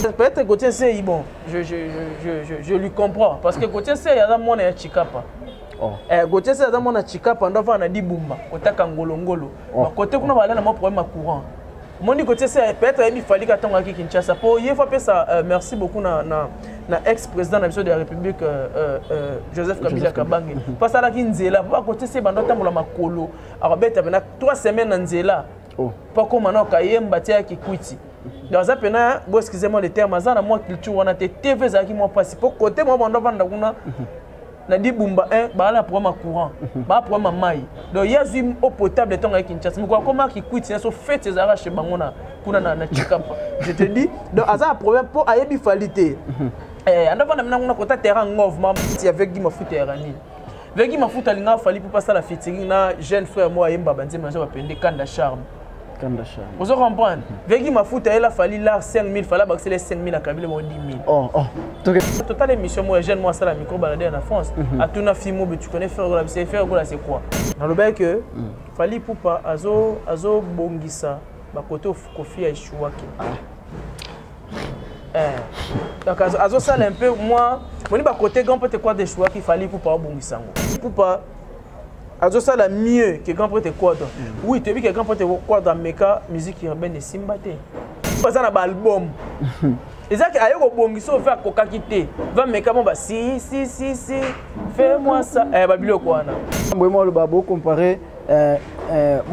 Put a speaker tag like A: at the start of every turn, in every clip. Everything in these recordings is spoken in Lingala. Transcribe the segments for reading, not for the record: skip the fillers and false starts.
A: Peut-être Gauthier c'est bon, je lui comprends parce que Gauthier c'est ya mon ya chikapa. Gauthier c'est ya mon ya chikapa ndova na dibumba otaka ngolongolo. Côté kuna bala na mo problème courant. Mon dit Gauthier c'est peut-être il fallait qu'attendre qui Kinshasa pour il faut ça merci beaucoup na ex-président de la République Joseph Kabila Kabange. Parce que là qui nzela pas Gauthier c'est bandota mola makolo. Alors beta bena 3 semaines nzela. Pas comme maintenant kayemba tia ki kwiti. Dans un pena, bon excusez-moi le terme, ça na moi culture on a TV za qui moi passe pour côté moi banda vanda kuna na di bumba ba la problème courant, ba problème mai. Donc il y a une eau potable ton avec Kinshasa. Mais comment qui quitte so fait ces arraches bangona kuna na chikapa. Je te dis donc ça problème pour ayebi falité. Anda vanda mna kota terrain mouvement avec Guy Mafuta Erani. Avec Guy Mafuta linga fali pour passer la featuring na jeune frère moi yemba banzema so ba pende Kanda Charme. Vous comprenez? Vegi Mafuta il a fallu là 5 000, fallait baxer les 5 000 à Kabila 10 000. Total émission moi jeune moi ça la micro balader en France. À tout na film tu connais faire c'est quoi? Dans le bail que fallait pour pas azo bongisa ba côté Kofi et Chouaki. Donc azo ça un peu moi on ba côté grand peut-être quoi des Chouaki fallait pour pas bongisa. Pour pas azo ça la mieux que quand peut-être quoi oui tu dis que quand peut-être quoi dans meka musique urbaine et simbate pas ça na album et ça que ayoko bongiso faire koka kité va meka bon bah si fais-moi ça babilo quoi na
B: moi le babo comparer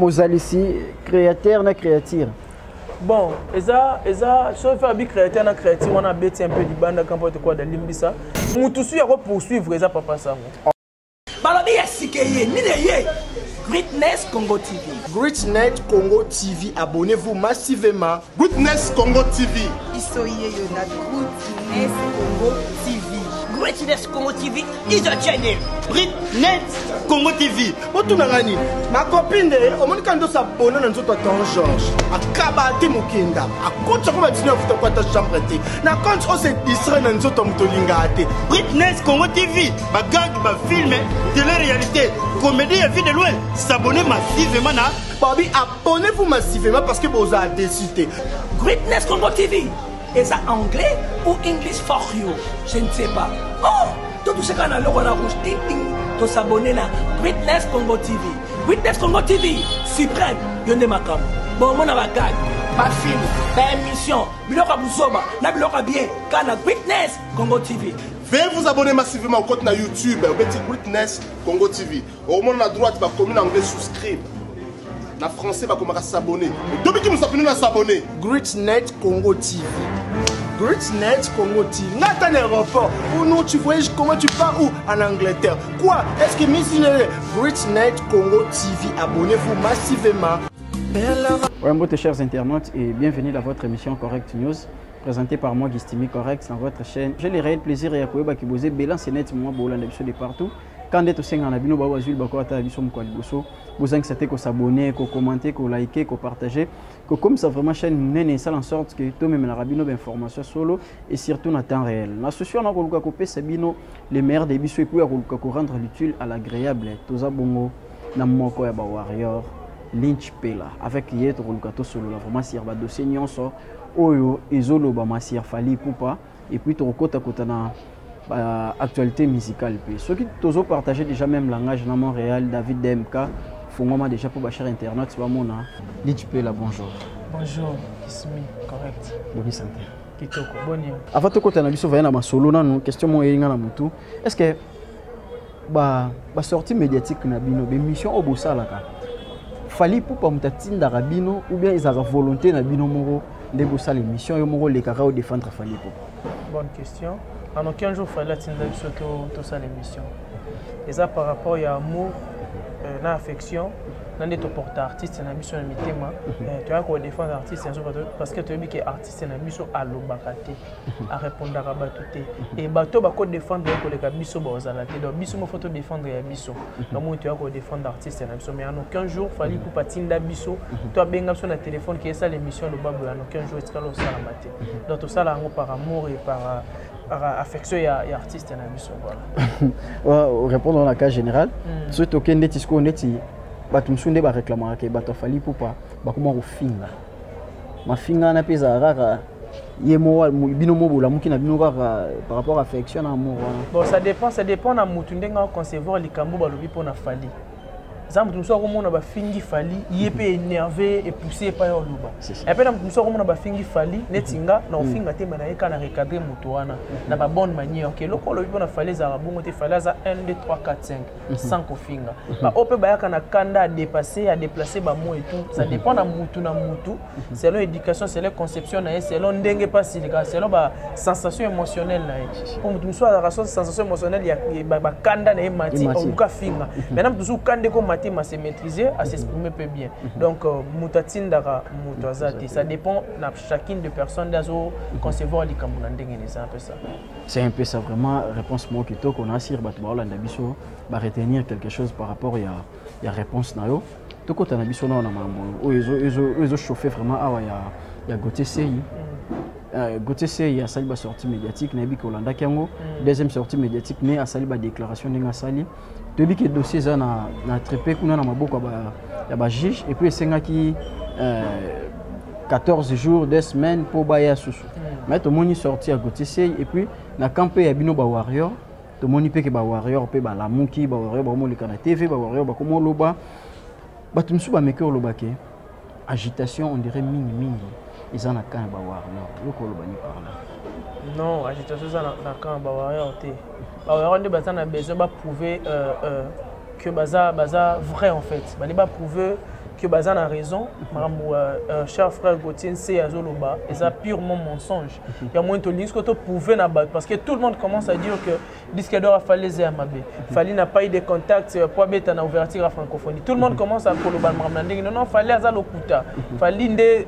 B: Mozalisi créateur na créature
A: bon et ça sauf faire bi créateur na créature on a bêté un peu du banda quand peut-être quoi dans limbisa mutusu ya ko poursuivre ça papa ça
C: Balobi yasikeye nineye Greatness Congo TV.
D: Greatness Congo TV, abonnez-vous massivement.
E: Greatness Congo TV.
C: Isoye yona Greatness Congo TV. Greatness Congo TV is a channel.
D: Greatness Congo TV. Otunangani, ma copine au monde quand on s'abonne dans notre temps Georges. Akaba te mukenda. Akocha ko matino futa kwa ta chambre te. Na quand on se distrait dans notre mutolinga ate.
E: Greatness Congo TV. Ba gag ba film de la réalité. Comédie et vie de loin. S'abonner massivement na.
D: Babi, abonnez-vous massivement parce que vous avez décidé.
C: Greatness Congo TV. Est-ce anglais ou English for you? Je ne sais pas. Oh, tout ce canal on a rouge ting to s'abonner là. Greatness Congo TV. Greatness Congo TV. Suprême. Yonde makam. Bon mon avagag. Pas film. Pas émission. Biloka busoba. Na biloka bien. Kana Greatness Congo TV.
E: Veuillez vous abonner massivement au compte na YouTube. Petit Greatness Congo TV. Au monde à droite, va commune anglais souscrire. Na français va commencer à s'abonner. Depuis que nous sommes s'abonner.
D: Greatness Congo TV. Greatness Congo TV. Nathan aéroport. Ou non, tu voyages comment tu pars où? En Angleterre. Quoi? Est-ce que missionnaire? Greatness Congo TV. Abonnez-vous massivement.
B: Bonjour chers internautes et bienvenue dans votre émission Correct News. Présenté par moi Gistimi Correct dans votre chaîne. J'ai le réel plaisir et à quoi qui vous bélan c'est net moi bolan de partout. Quand vous êtes en abino ba wazul ba ko ata biso mo ko liboso. Vous incitez ko s'abonner, ko commenter, ko liker, ko partager. Que comme ça vraiment chaîne nene ça en sorte que tout même la rabino d'information solo et surtout en temps réel. La solution na ko luka ko pesa bino les meilleurs des biso et puis ko rendre l'utile à l'agréable. Toza bongo na moko ya ba warrior Lynch Pela avec yetro luka to solo la vraiment sir ba dossier nyonso oyo ezolo ba masir fali poupa et puis to kota kota na actualité musicale. Ceux qui ont partagé déjà même langage dans Montréal, David DMK, font déjà pour Bachar Internet, c'est pas mon nom. Lynch Pela, bonjour.
A: Bonjour, Kismi, correct.
B: Bonne santé.
A: Kitoko, bonne.
B: Avant de continuer, nous avons une solo, nous question moi et Mutu. Est-ce que ba sortie médiatique na bino, des missions au bossa là, fallait pour pas m'tatin d'arabino ou bien ils avaient volonté na bino moro de bossa l'émission et moro les carao défendre fallait pour.
A: Bonne question. En aucun jour, il fallait atteindre tout ça l'émission. Et ça, par rapport à l'amour, l'affection, dans les portes artistes, dans la mission de Mitema, tu as quoi défendre l'artiste parce que tu as dit que l'artiste dans la mission à l'obakate, à répondre à rabatouté. Et bateau, tu as défendre les biso bozalate. Donc, biso, il faut défendre les biso. Donc, tu as quoi défendre l'artiste dans la mission. Mais en aucun jour, il fallait pour atteindre biso. Tu as bien sur le téléphone qui est ça l'émission de Babou. En aucun jour, tu as le salamate. Donc, tout ça, par amour et par affection et artiste en amusement voilà.
B: Répondre dans la cas générale ce token net isko net batu msunde ba réclamer que batu fali pour pas ba comment au finga ma finga na pesa rara Yemo binomo bola muki na binoba par rapport à affection amour.
A: Bon ça dépend na mutu ndenga concevoir likambo balobi pona fali. Exemple tout ça comme on a fingi fali, yépe énervé et poussé par yoluba. Et puis tout ça comme on a fingi fali, netinga na ofinga te mana eka na recadrer mutuana na ba bonne manière. OK, loko lobi pona fali za rabongo te fali za 1 2 3 4 5 sans kofinga. Ba ope ba yaka na kanda à dépasser, à déplacer ba mot et tout. Ça dépend na mutu selon l'éducation, selon la conception na selon ndenge pas selon ba sensation émotionnelle na. Comme tout ça la sensation émotionnelle il y a ba kanda na mati ou ka finga. Maintenant tout ça kande ko à se maîtriser, à s'exprimer peu bien. Donc, ça dépend de chacune des personnes d'azo concevoir les Camerounais. C'est un peu ça.
B: C'est un peu ça vraiment. Réponse moi qui qu'on a sur retenir quelque chose par rapport à la réponse nayo. Tout quand on a biso na mambo. Ils ont chauffé vraiment. Ah ouais, il y a Gauthier Sey. Gauthier Sey il y a sali ba sortie médiatique na bi ko landa kango. Deuxième sortie médiatique mais a sali ba déclaration ninga sali. Depuis que le dossier est traité, il y a un juge et puis il y a 14 jours, 2 semaines pour bailler sous. Mais tout le monde est sorti à Gauthier et puis dans le camp il y a des warriors. Tout le monde peut que warrior peut la mouki, warrior le TV, warrior comme loba. Tout le monde est loba que agitation on dirait mini. Ils en ont quand warrior.
A: Non, agitation ça na quand warrior té. Warrior on a besoin de prouver que baza vrai en fait. Bali ba prouver que baza a raison. Cher frère Gauthier c'est azoloba et ça purement mensonge. Il y a moins de lignes que tu prouver na base parce que tout le monde commence à dire que disque d'or a fallu les Amabé. Fali n'a pas eu de contact pour mettre en ouverture à francophonie. Tout le monde commence à koloba non fallait azalokuta. Fali ndé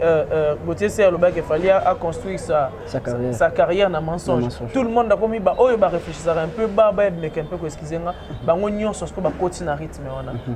A: Gauthier c'est loba que fallait a construire sa carrière na mensonge. Tout le monde a commis ba oyo ba réfléchir un peu ba mais un peu excusez-moi. Ba ngonion sur ce que ba continuer rythme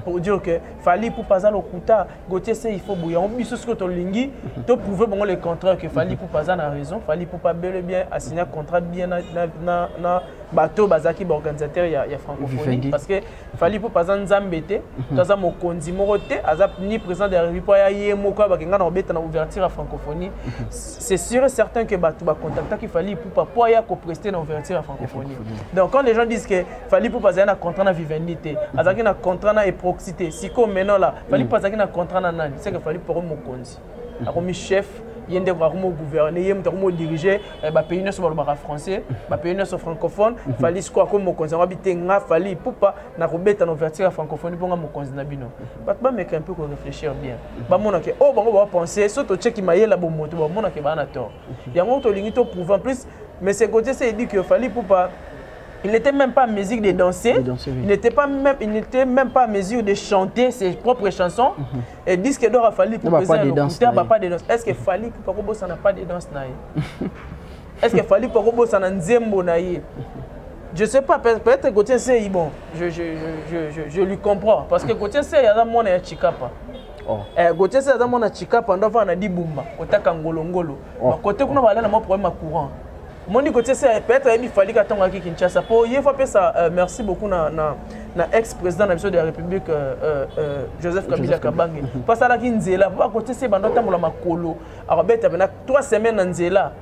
A: pour dire que fali pour pas azalokuta Gauthier c'est il faut bouillir on biso ce que to lingi to prouver bon le contraire que fali pour pas a raison fali pour pas bel et bien signer un contrat bien na bateau bazaki ba organisateur ya francophonie parce que fali pour pas nzambete toza mokonzi morote aza ni président de la République ya yemo kwa bakenga na obeta na ouverture à francophonie c'est sûr et certain que bato ba contacta qu'il fali pour pas ya ko prester na ouverture à francophonie donc quand les gens disent que fali pour pas na contrat na vivendité azaki na contrat na proximité siko maintenant là fali pas azaki na contrat na nani c'est que fali pour mokonzi akomi chef yende ko gouverner yem ko diriger ba pays neuf sur le français ba pays neuf francophone fali quoi comme mokonzi ngabite nga fali pupa na ko beta na ouverture francophonie pour nga mokonzi na bino ba mec un peu ko réfléchir bien ba mona ke oh bango ba penser surtout check mayela bo moto ba mona ke ba na tort yango to lingi to prouver en plus mais c'est côté c'est dit que fali pupa il n'était même pas en mesure de danser, il n'était même pas en mesure de chanter ses propres chansons. Et disque d'or a fallu pour pas de danse. Est-ce qu'il fallait que Parobo ça n'a pas de danse est-ce qu'il fallait que Parobo ça n'a nzembo naïe? Je sais pas, peut-être Gauthier c'est bon, je lui comprends parce que Gauthier c'est y'a mon chikapa. Gauthier c'est y'a mon chikapa, on a dit boumba, otaka ngolongolo. Côté qu'on a là mon problème courant. Mon côté c'est peut-être il fallait qu'attendre à Kinshasa pour il faut faire ça merci beaucoup na ex-président de la République Joseph Kabila Kabange parce que là Kinzela pas côté c'est bando tambola makolo arabeta bena 3 semaines nzela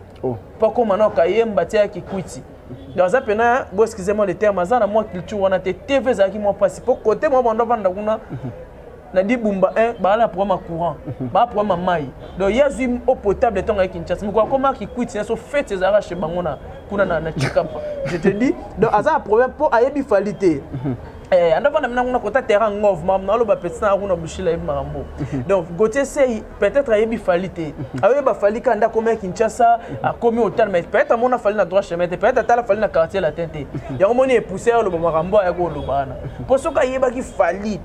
A: pas comme maintenant kayemba tia kikwiti dans ça pena bon excusez-moi le terme ça na moi culture on a TV za ki moi pas pour côté moi bando vanda kuna na di bumba ba la problème courant ba problème mai donc il y a une eau potable de temps avec Kinshasa mais comment qui quitte ça fait ses arraches chez bangona kuna na chikapa je te dis donc ça problème pour ayebi falité andava na mna kota terrain ngov mamna lo ba petit na kuna bushila ibi marambo donc Gauthier c'est peut-être ayebi falité ayeba falika nda comme Kinshasa a commis autant mais peut-être mon a fallu na droit chemin peut-être tala fallu na quartier la tente ya moni pousser lo marambo ya ko lo bana pour ce ayeba qui fali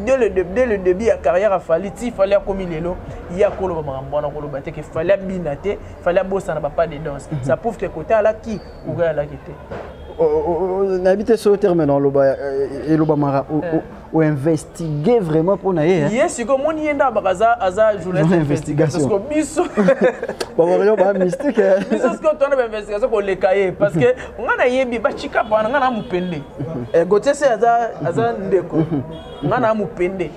A: dès le début de la carrière a fallu il fallait comme il est là il y a quoi le marambona quoi le bâté qu'il fallait binater fallait bosser n'a pas de danse ça prouve que côté à la qui ou à la qui était
B: n'habite sur le terminal et le bamara ou investiguer vraiment pour naïe.
A: Yes, c'est comme on y est dans Bagaza journaliste
B: d'investigation.
A: Parce que biso.
B: Bon, on va mystique.
A: Biso ce qu'on tourne d'investigation pour les cahiers parce que on a yebi ba chika pa on a mupende. Gauthier c'est aza ndeko. On a mupende.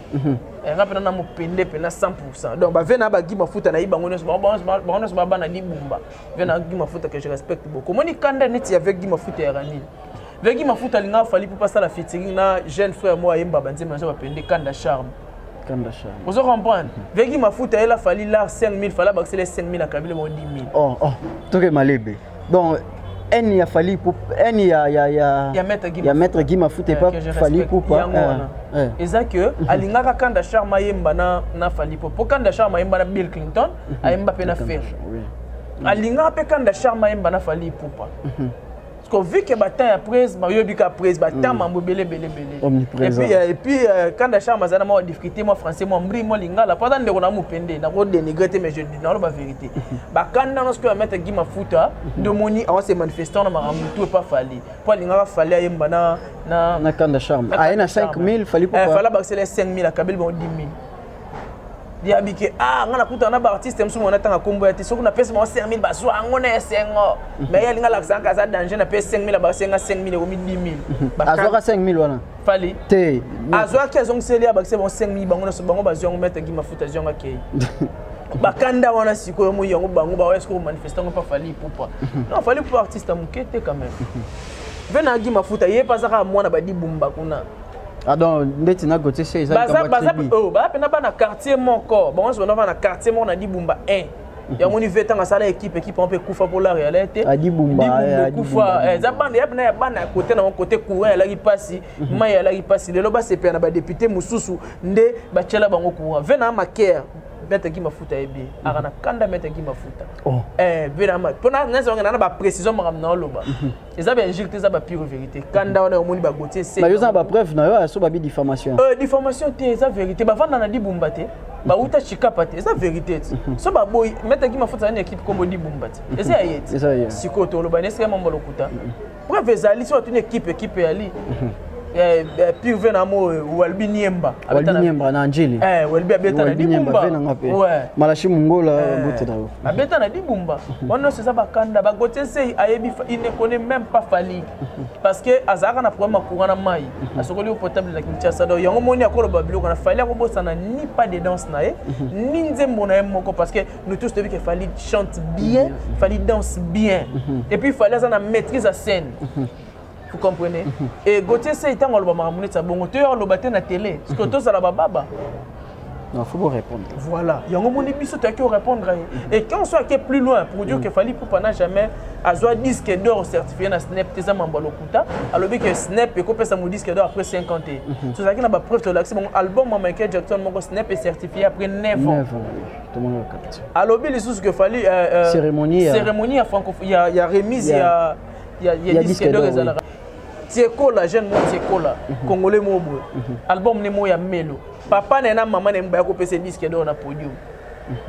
A: Rappelez na mupende pena 100%. Donc ba vena ba gima futa na ibango neso ba ba na dibumba. Vena gima futa que je respecte beaucoup. Moni kanda net avec gima futa ya rani. Vegi mafuta linga fali pour passer la featuring na jeune frère moi yemba banze manzo ba pende Kanda Charme.
B: Kanda Charme.
A: Vous comprenez? Vegi mafuta elle a fallu là 5000 fallait baxer 5000 à Kabila 10 000.
B: Oh tout que malebe. Donc en y a fallu pour en y a mettre Guy Mafuta pas fallu pour pas.
A: Et ça que alinga Kanda Charme yemba na fali pour Kanda Charme yemba na Bill Clinton ayemba pe na faire. Alinga pe Kanda Charme yemba na fali pour pas. Parce que vu que bataille après, Mayobika prise, bataille mambo belé. Et puis quand la charme mazana moi difficulté moi français moi mbri moi lingala pendant de on mupende na ko dénigrer mais je dis non la vérité. Ba quand on se mettre Guy Mafuta de moni on se manifestant na maramou tout pas fallu. Pour lingala fallait ayemba na
B: Kanda Charme. Ah na 5000 fallait pour
A: fallait baxer 5000 à Kabila 10 000. Diabike ngana kuta na ba artiste msu mona tanga kombo ya tiso kuna pesa mo 5000 ba so ngona esengo mais ya linga la sanga za danger na pesa 5000 ba senga 5000 ou 10 000
B: azoka 5000 wana
A: fali
B: te
A: azoka kezong selia ba sebo 5000 bango so bango ba zongo mettre Guy Mafuta zonga kei bakanda wana siko mo yango bango ba est-ce que manifestant pas fali pour non fali pour artiste mukete quand même vena Guy Mafuta ye pas ça mwana ba dibumba kuna.
B: Ah donc ndeti na Gauthier c'est ça
A: pena ba na quartier mon corps bon on se va na quartier mon na dibumba 1 ya moni veta na sala équipe on peut kufa pour la réalité
B: a dibumba
A: kufa za bande ya na bana côté na côté courant la ripasi mai ya la ripasi lelo ba CP na ba député mususu nde ba tshela bango courant vena maker mettre Guy Mafuta ebi arana kanda mettre Guy Mafuta vraiment pona nesa ngana ba précision maramna loba eza ba injecte eza ba pure vérité kanda wana omoni ba Gauthier c'est
B: ba yoza ba preuve na yo so ba bi diffamation
A: diffamation te eza vérité ba vanda na dibumba te ba uta chikapa te eza vérité so ba boy mettre Guy Mafuta na équipe comme dibumba te eza yeti siko to loba nesa mambo lokuta preuve ezali so une équipe ali puis vena mo Walbi Niemba
B: na Angeli
A: Walbi abeta na dibumba
B: ouais malashi mungola bote dawo
A: abeta na dibumba wana c'est ça bakanda ba Gauthier c'est ayebi il ne connaît même pas Fali parce que azaka na problème courant na mai asokoli au potable na Kinshasa do yango moni akolo babilo kana Fali akobosa na ni pas de danse na ni nzembo na moko parce que nous tous devons que Fali chante bien Fali danse bien et puis Fali ça na maîtrise à scène. Vous comprenez? Et Gauthier c'est tant on le mamonete ça bon tu le battre na télé parce que tout ça la baba.
B: Non, faut pas répondre.
A: Voilà, il y a un moment biso tu as que répondre et quand on soit plus loin pour dire que Fali pour n'a jamais avoir disque d'or certifié na Snap tes amamba lokuta alors que Snap et copier ça mon disque d'or après 50 ans. C'est ça qui n'a pas preuve de l'accès mon album Michael Jackson mon Snap est certifié après 9 ans.
B: Tout le monde le capte.
A: Alors les sous que Fali cérémonie à francophonie il y a remise il y a disque d'or Tieko la jeune moi Tieko la congolais mobo album ne mo ya melo papa na maman ne mbaya ko pese disque d'or na podium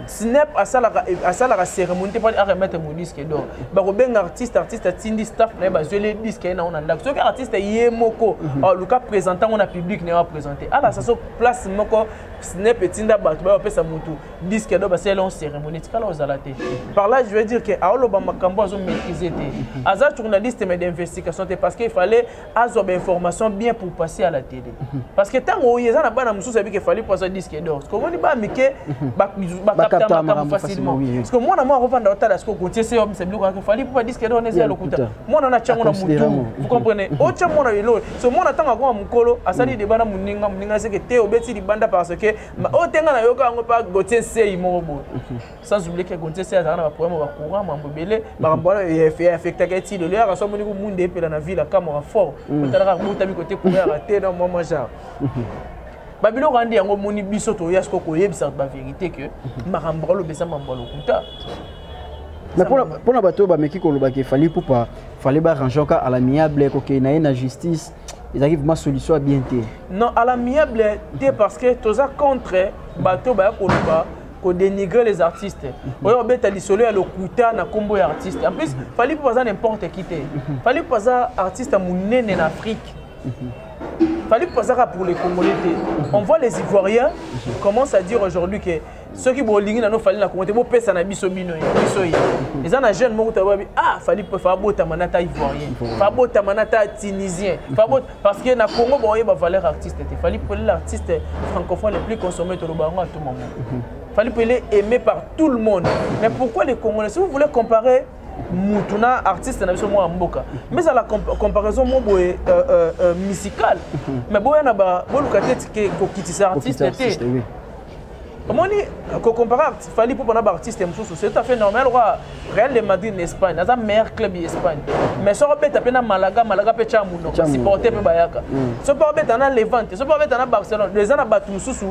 A: Snap asala la cérémonie te pas à remettre mon disque d'or ba ko ben artiste tindi staff na ba jole disque na on ndak so que artiste yé moko luka présentant on a public ne va présenter ala ça so place moko Snap etinda ba to ba pesa mutu disque d'or ba c'est long cérémonie tikala ozalate par là je veux dire que aolo ba makambo azo maîtriser te aza journaliste mais d'investigation parce qu'il fallait azo ba information bien pour passer à la télé parce que tant o yeza na bana mususu abi que fallait passer disque d'or parce que on ba mike ba capter facilement parce que moi na moi revendre hôtel est-ce que Gauthier c'est homme c'est bleu qu'il fallait pas disque d'or nezi lokuta moi na chango na mutu vous comprenez ocha moi na yelo so moi na tanga kwa mukolo asali de bana muninga c'est que te obeti di banda parce que o tenga na yoka ngo pa Gauthier c'est imobo sans oublier que Gauthier c'est azana ba problème ba courant mambo belé ba mbona fait affecter que ti de l'air so moni ko munde pe na ville camera fort otala ka muta bi côté courir raté dans moment genre babilo randi yango moni biso to yasko ko yebisa ba vérité que makambo lo besa mambo lokuta
B: mais pour la bateau ba meki ko lo ba ke fallait pour pas fallait ba ranger à l'amiable ko ke na justice ils arrivent ma solution à bien té
A: non à l'amiable té parce que toza contre bateau ba ko ba ko dénigrer les artistes oyo beta lisolo ya lokuta na kombo ya artiste en plus fallait pas n'importe qui té fallait pas artiste munene en Afrique fallait passer pour les Congolais. On voit les Ivoiriens commencent à dire aujourd'hui que ceux qui ont ligné dans nos familles, ils ont fait ça bisobino. Les gens jeunes m'ont dit ah fallait faire botter manata ivoirien, faire botter manata tunisien, parce que na Congo bon il y a valeur artiste. Fallait pour l'artiste francophone le plus consommé de l'Obango à tout moment. Fallait pour les aimer par tout le monde. Mais pourquoi les Congolais? Si vous voulez comparer Moutuna artiste na biso mo mboka, mais à la comparaison mo boy musical, mais boy na ba bolukate ke ko kitisa artiste était. Comment on ko comparer fallait pour na ba artiste msusu, c'est tout à fait normal. Real de Madrid en Espagne, c'est le meilleur club d'Espagne. Mais si on peut taper na Malaga pe chamuno, supporter pe bayaka. Si on peut taper na Levante, si on peut taper na Barcelone, les gens na batu msusu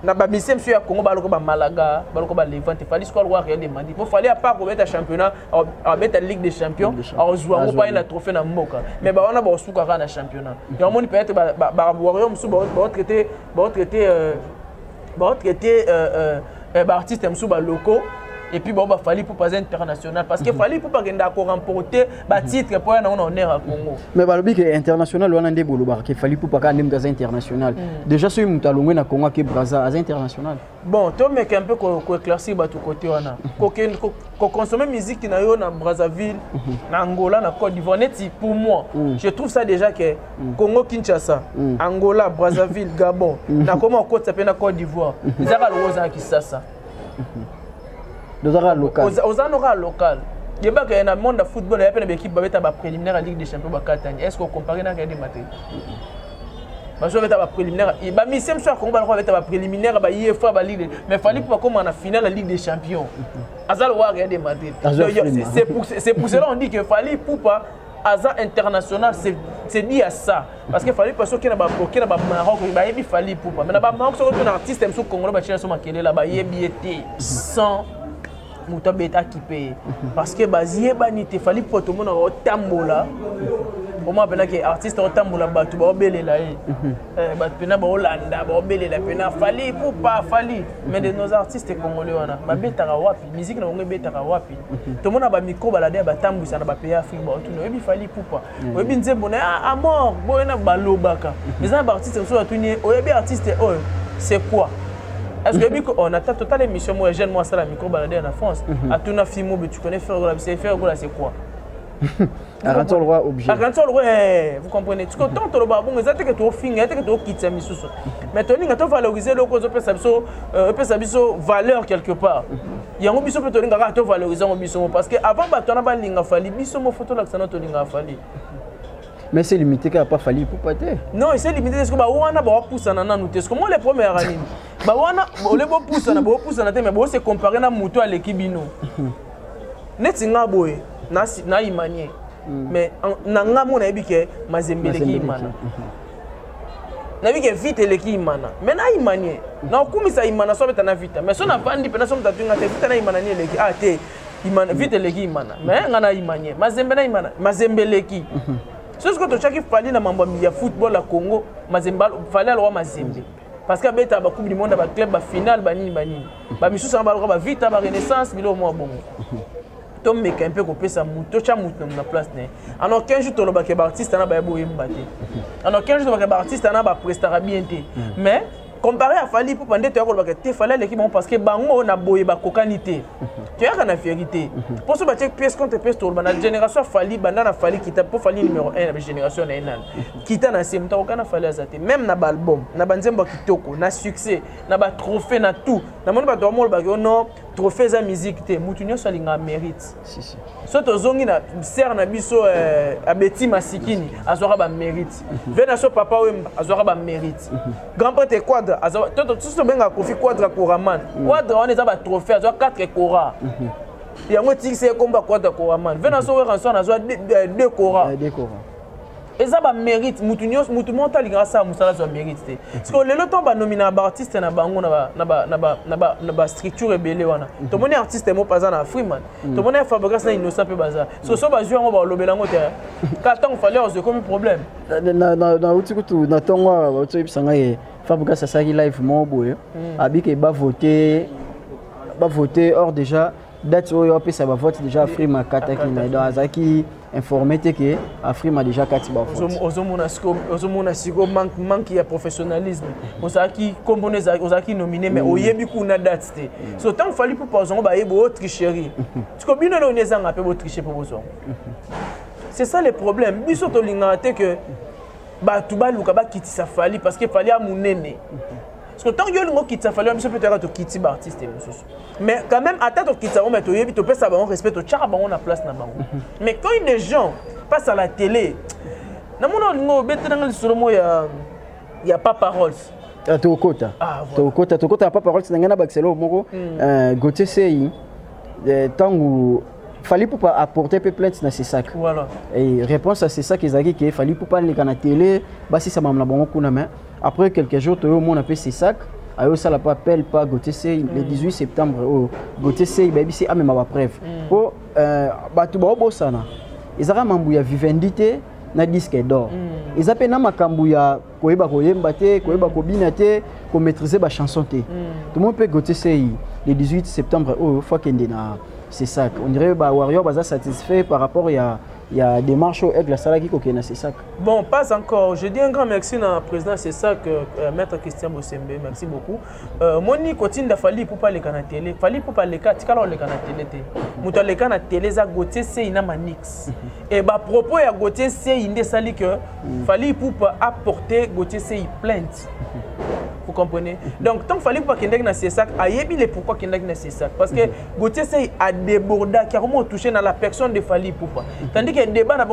A: na ba misem sur Congo baloko ba Malaga baloko ba Levante fallait score roi Real de Madrid pour fallait à part pour mettre championnat à mettre Ligue des Champions à jouer pas une trophée na mboka mais ba on a ba suka na championnat et on moni peut-être ba warrior musu ba traiter artiste musu ba locaux et puis bon bah fallait pour pas international parce que fallait pour pas gagner encore remporter ba titre pour un honneur à Congo
B: mais balobi que international on a ndé bolo ba que fallait pour pas gagner dans international déjà ce mutalongwe na Congo ke Brazza à international
A: bon toi mec un peu ko éclaircir ba tout côté wana ko consommer musique na yo na Brazzaville na Angola na Côte d'Ivoire net pour moi je trouve ça déjà que Congo Kinshasa Angola Brazzaville Gabon na comment Côte ça na Côte d'Ivoire ils a le rosa qui ça
B: aux local.
A: Il y a un monde de football, il y a une équipe qui va préliminaire à la Ligue des Champions. Est-ce qu'on compare avec des matériaux? Parce que les préliminaires, il y a mis même soir qu'on va avoir préliminaire à l'IFA, mais il fallait pas comme en finale la Ligue des Champions. Des matériaux. C'est pour cela qu'on dit qu'il fallait pour pas Aza international, c'est dit à ça. Parce qu'il fallait pas qu'il y ait un Maroc, il fallait pour pas. Mais le Maroc, c'est un artiste qui est Congo, il y a 100 Mouta beta qui paye. Parce que bazié banité fallait pour tout le monde au tambola. Au moins pena que artiste au tambola batu ba obele la bat pena ba Hollanda ba obele la pena fallait pour pas fallait. Mais de nos artistes congolais wana ba beta ka wapi musique na ngwe beta ka wapi. Tout le monde ba micro balade ba tambusa na ba pays Afrique ba tout no ebi fallait pour pas. Oyebi nzembo na a mort boyena balobaka. Les artistes sont tourner oyebi artiste c'est quoi? Est-ce que on a total émission moi jeune moi ça la micro balader en France à tout na film tu connais faire c'est quoi
B: Aranto le roi objet
A: Aranto le roi vous comprenez tu content le babon exact que tu finir que tu quitter misusu mais Tony ngato valoriser le cause peut sabiso valeur quelque part yango biso peut Tony ngato valoriser ngo biso parce que avant batona ba linga fali biso mo photo la sana to linga fali.
B: Mais c'est limité qu'il n'y a pas fallu pour pâter.
A: Non, c'est limité parce que on a poussé dans nous. C'est comment les premières années. On a poussé mais c'est comparé à moto à l'équipe bino. Net singa boy na imanie. Mais nanga mon abi que mazembe l'équipe imana. Na bi que vite l'équipe imana. Mais na imanie. Na kumisa imana so beta na vite. Mais so na vandi pena so mtatunga te vite na imana ni l'équipe. Ah te imana vite l'équipe imana. Mais ngana imanie. Mazembe na imana. Mazembe l'équipe. C'est ce que tu as dit, il na mambo ya football à Congo, Mazembe fallait le roi Mazembe. Parce que beta ba coupe du monde ba club ba finale ba nini. Ba misu sa ba ba vite ba renaissance bilo mo bon. Tom mec un peu ko pesa muto cha muto na place né. Alors 15 jours to lo ba ke ba artiste na ba boye mbate. Alors 15 jours ba artiste na ba prestera bien té. Mais comparé à Fali pour pendant te fallait l'équipe parce que bango na boye ba kokanité. Tu as la vérité. Pour ce bâtir pièce contre pièce tour la génération Fali bandana Fali qui t'a pour Fali numéro 1 la génération na enal. Qui t'a na semta okana Fali azate même na album na banzembo kitoko na succès na ba trophée na tout. Na moni ba dormo ba non trophée za musique te mutunyo so linga mérite. Si. So to zongi na ser na biso abeti masikini azora ba mérite. Vena so papa wemba azora ba mérite. Grand prêtre quadre azora tout ce benga kofi quadre koraman. Quadre on est ba trophée azora 4 kora. Il y a un petit c'est combat quadre koraman. Vena so rançon azora 2 kora. 2 kora. Et ça va mérite mutunyo mutumonta linga sa musala zo mérite. Parce que le temps ba nomina ba artiste na bango na ba structure rebelle wana. To moni artiste mo pas na Freeman. To moni Fabregas na innocent pe baza. So ba jouer ba lobelango te. Ka tant fallait on se comme problème.
B: Na utikutu na tongo ba to ibisanga ye Fabregas ça qui live mo boye. Abi ke ba voter or déjà date oyo pe ça va vote déjà Freeman kata ki na do azaki informé que Afrima déjà 4 bas.
A: Ozomona siko manque ya professionnalisme. Ozaki componé ozaki nominé mais oyebi kuna date té. So tant fali pour pas on ba yebo tricherie. Tu comme bino na oneza ngapé bo tricher pour bozo. C'est ça le problème. Biso to lingate que ba tuba luka ba kitisa fali parce que fali a munene. Parce que tant que yo kitisa fali biso peut-être to kiti ba artiste mosusu. Mais quand même à tête to kitisa on met to yebi to peut ça ba on respecte to tchaka ba on a place na bango. Mais quand les gens passent à la télé na mona ngo bete na ngali il y a pas parole.
B: Tokota. Tokota pas parole c'est ngana baxelo moko Gauthier Sey tangu fallait pour pas apporter peu plainte dans ces sacs.
A: Voilà.
B: Et réponse à ces sacs ils qu'il fallait pour pas les canaux télé bah si ça m'a bon coup na main après quelques jours tout le monde a fait ces sacs ayo ça la pas appel pas Gauthier Sey le 18 septembre Gauthier Sey baby c'est même ma preuve pour ba tu ba bosana ils ara mambuya vivendité na disque d'or ils appellent na makambu ya koyeba koyemba te koyeba kobina te ko maîtriser ba chanson te tout le monde peut Gauthier Sey le 18 septembre fois qu'il na c'est ça on dirait ba warrior baza satisfait par rapport il y a des marches au aigle la qui kokena c'est ça.
A: Bon, pas encore. Je dis un grand merci à président c'est ça que maître Christian Bosembe, merci beaucoup. Moni continue de fali pour pas les canaux télé, fali pour pas les cas, tu les canaux télé té. Muta les canaux télé za Gauthier Sey ina manix. Et bah propos ya Gauthier Sey inde sali que fali pour pas apporter Gauthier Sey plainte. Vous comprenez? Donc, tant qu'il fallait pas qu'il y ait dans ces sacs, il est pourquoi qu'il y ait dans ces sacs. Parce que Gauthier Sey a débordé, carrément touché dans la personne de Fally Ipupa. Tandis que le débat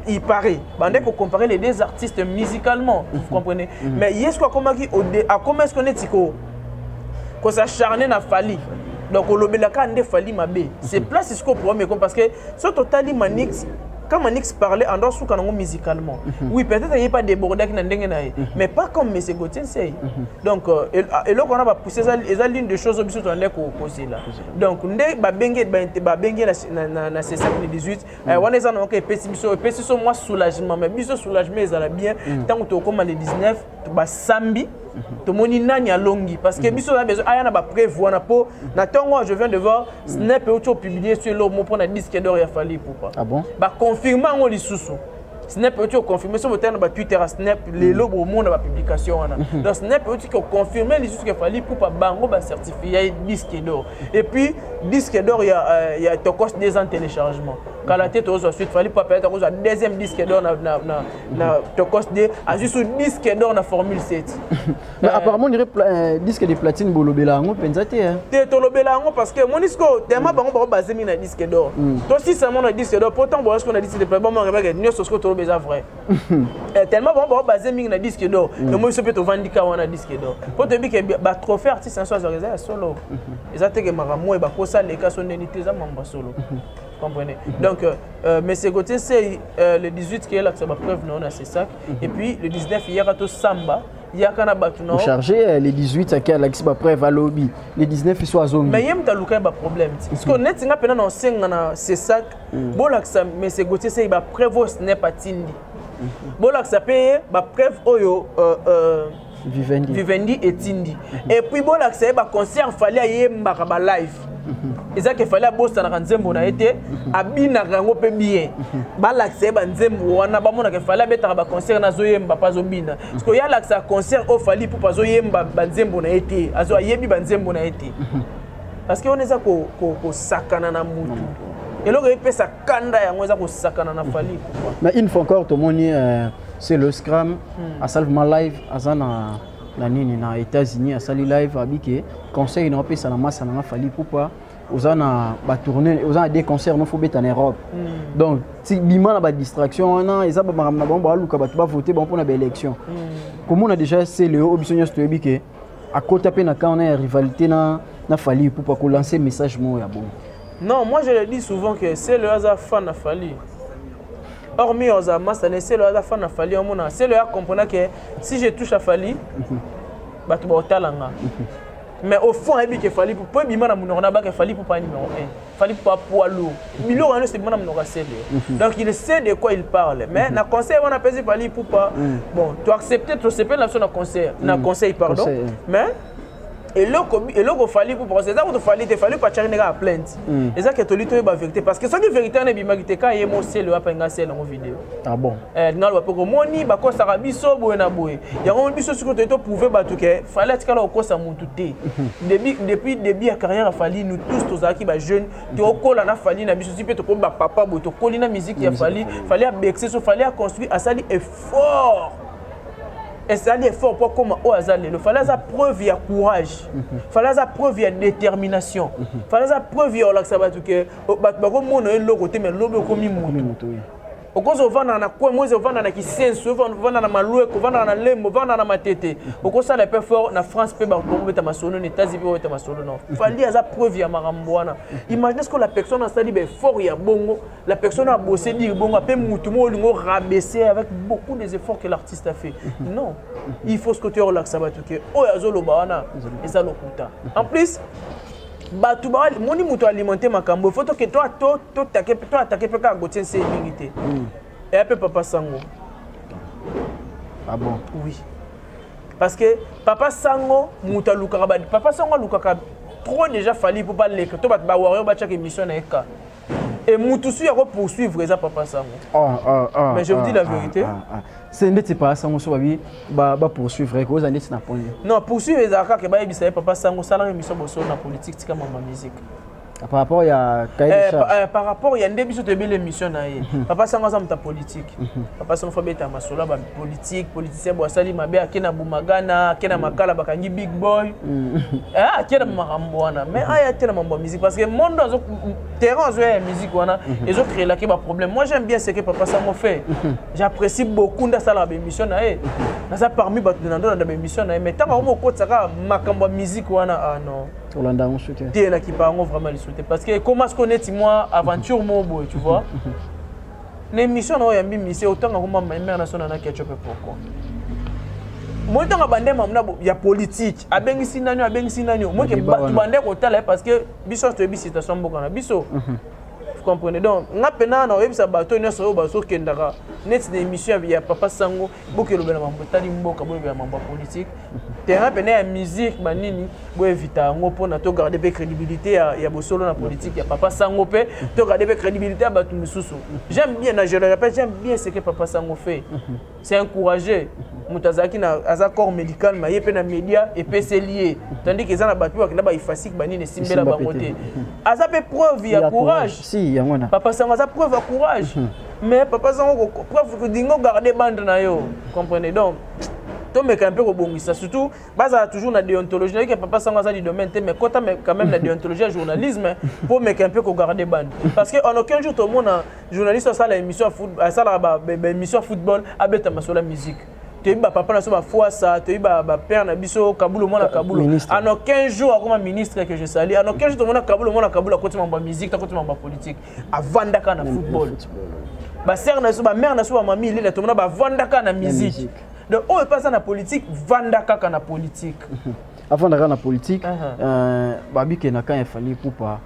A: il paraît. On peut comparer les deux artistes musicalement. Vous comprenez? Mais est-ce qu'on est qu'on s'acharne dans Fally? Donc, on a Fally Mabé. C'est place ce qu'on problème parce que ce total Manix. Quand Manix parlait en dessous musicalement, oui, peut-être qu'il n'y a pas débordé, mais pas comme M. Gauthier Sey. Donc, et là, on a poussé ça, l'une des choses que on a causé là. Donc, on a bengue na CSAC le 18, on est en OK, pétition moi soulagement, mais biso soulagement ils allaient bien. Tant que comme le 19, bah samedi. Tout le monde est longi parce que biso a besoin ayana ba prévoir na po na tongo je viens de voir Snap auto publié sur le mot pour na disque d'or ya Fally Ipupa. Ah bon? Ba confirmer on li susu. Snap auto confirmer sur votre ba Twitter Snap les logo au monde ba publication wana. Donc Snap auto confirmer les susu que Fally Ipupa bango ba certifié disque d'or. Et puis disque d'or il y a tokos 2 ans téléchargement. Quand la tête aux suite Fally Ipupa peut-être au deuxième disque d'or na tokos de a juste disque d'or na formule 7.
B: Mais apparemment on dirait disque de platine bolobela ngo pensate hein.
A: Te tolobela ngo parce que monisco tellement bango basé mi na disque d'or. Toi si seulement na disque d'or pourtant bon est-ce qu'on a dit c'est de bon remarque nous ce que tolobeza vrai. Tellement bango basé mi na disque d'or. Et moi je peux te vendre ka wana disque d'or. Pour te dire que ba trophée artiste en soi ça solo. Ezate que maramo e ba kosa les cas son unité za mamba solo. Comprenez? Donc, M. Gauthier Sey le 18 qui est là, ça va preuve non à ces sacs. Et puis le 19 il y a tout Samba, il y a Kanabatuno.
B: Chargé le 18 qui est là qui va preuve à lobby. Le 19 il soit zombie.
A: Mais il y a un luka ba problème. Parce que net singa pena non senga na ces sacs. Bolak ça M. Gauthier Sey ba preuve ce n'est pas tindi. Bolak ça paye ba preuve oyo Vivendi et Tindi. Et puis bolak ça ba concert fallait yemba ba live. Et ça qu'il fallait bosser dans Nzembo na été abina rango pe bien ba l'accès ba Nzembo wana ba mona que fallait bettre ba concert na zoyemba pas zobina parce que ya l'accès concert au Fally pour pas zoyemba ba Nzembo na été azo yebi ba Nzembo na été parce que on est ça ko sakana na mutu et là il peut ça kanda ya ngoza ko sakana na Fally.
B: Mais une fois encore tout monde c'est le scrum à Salvement Live azana la nini na États-Unis à Sali Live abike conseil na pesa na massa na Fally Ipupa ozana ba tourner ozana des concerts no faut bet en Europe. Donc si bima na ba distraction na eza ba maramna bon ba luka ba voter bon pour na ba élection. Comme on a déjà c'est le obisonyo stobike à côté pe na quand on a rivalité na Fally Ipupa ko lancer message mo ya bon.
A: Non, moi je le dis souvent que c'est le hasard fan na Fally. Hormis Ozama, c'est le hasard fan na Fally. C'est le hasard comprendre que si je touche à Fally, bah tu vas au talanga. Mais au fond, il y a Fally pour bima na munora ba que Fally pour pas numéro 1. Fally pour pas poids lourd. Milo on c'est bima na munora c'est. Donc il sait de quoi il parle. Mais na conseil on a pesé Fally pour pas bon, tu accepter tu sais pas la son na conseil, na conseil pardon. Mais et l'autre fallait pour procéder ça il fallait pas chercher à plainte et ça que tu lui la vérité parce que ça la vérité on est bien magité quand il est le apa ngase dans vidéo
B: ah bon
A: ngalo pas ko moni ba ko sara biso boye na boye ya on biso sur que to prouver ba tout que fallait tikala ko sa montu té depuis début ya carrière fallait nous tous tozaki ba jeune to kola na fallait na biso si peut to ko ba papa bo to kolina musique ya fallait abexer so fallait construire à ça effort. Et ça dit fort pour comment au hasard le fallait ça preuve il y a courage fallait ça preuve il y a détermination fallait ça preuve il y a ça va tout que ba ko mono e lo côté mais lobe ko mi mutu au cause au vendre na quoi moi au vendre na ki senso vendre na maloué ko vendre na lembo vendre na matete au cause ça les peu fort na France peut ba ko beta masono ni États-Unis beta masono non fallait ça preuve il y a marambwana imaginez ce que la personne a dit ben fort il y a bongo la personne a bossé dire bongo après mutu mo lingo rabaisser avec beaucoup des efforts que l'artiste a fait non il faut ce que tu relaxes ça va tout que oh yazolo baana et ça lokuta en plus batu ba moni mutu alimenter makambo faut que toi attaquer peka Gauthier c'est limité et après Papa Sango
B: ah bon
A: oui parce que Papa Sango mutu lukaka Papa Sango lukaka trop déjà fallu pour pas les to ba warrior ba chaque émission na eka et mutusu ya poursuivre ça Papa Sango mais je vous dis la vérité
B: c'est n'était pas Sango so ba poursuivre ko za ndeti na point
A: non poursuivre ezaka ke ba yebisa Papa Sango sala émission boso na politique tika mama musique
B: par rapport ya
A: par rapport ya ndebiso to belle émission na ye Papa Sango za mta politique Papa Sango fobeta masola ba politique politicien bo sali mabe akena bumagana akena makala bakangi big boy akena makambo wana mais aya tena mambo musique parce que monde azo terrain azo ya musique wana ezo créer là que ba problème moi j'aime bien ce que Papa Sango fait j'apprécie beaucoup nda sala ba émission na ye na ça parmi ba tunando na ba émission na ye mais tant ko ko tsaka makambo musique wana ah non
B: Olanda on soutient
A: t'es là qui parle vraiment les souhaiter parce que comment se connaît moi aventure mon boy tu vois l'émission na yambi mission autant que moi mère nationale na ketchup pourquoi moi tant que bande mamna ya politique abengisi nani moi que bande ko tala parce que biso to bi situation boka na biso vous comprenez donc ngapena na yebisa bato nyonso oyo baso kendaka net de émission ya Papa Sango bokelo bela mambo tali mboka boyo ya mambo politique terrain pena ya musique banini bo evita ngo pona to garder pe crédibilité ya bosolo na politique ya Papa Sango pe to garder pe crédibilité ya batu misusu j'aime bien je le répète j'aime bien ce que Papa Sango fait c'est encourager mutazaki na aza corps médical ma yepe na média et pe c'est lié tandis que ça na batu ba ba ifasik banini simbela bangote aza pe preuve ya courage
B: si yangona
A: Papa Sango aza preuve ya courage mais Papa Sango preuve que dingo garder bande na yo comprenez donc mais quand même rebongisa surtout basa toujours na déontologie que Papa Sango ça du domaine mais quand même la déontologie journalisme pour mais un peu ko garder bande parce que en aucun jour tout le monde journaliste ça la émission football ça la émission football abeta masola musique tu ba papa na so ba foi ça tu ba père na biso kabulo mona kabulo en aucun jour comme ministre que je salue en aucun jour tout le monde kabulo mona kabulo côté mamba musique côté mamba politique avandaka na football ba sœur na so ba mère na so ba mami ile tout le monde ba vandaka na musique. Donc, on est passé dans la politique, vandaka dans la politique.
B: Avant d'aller dans la politique, Babi Kenaka il fallait pour pas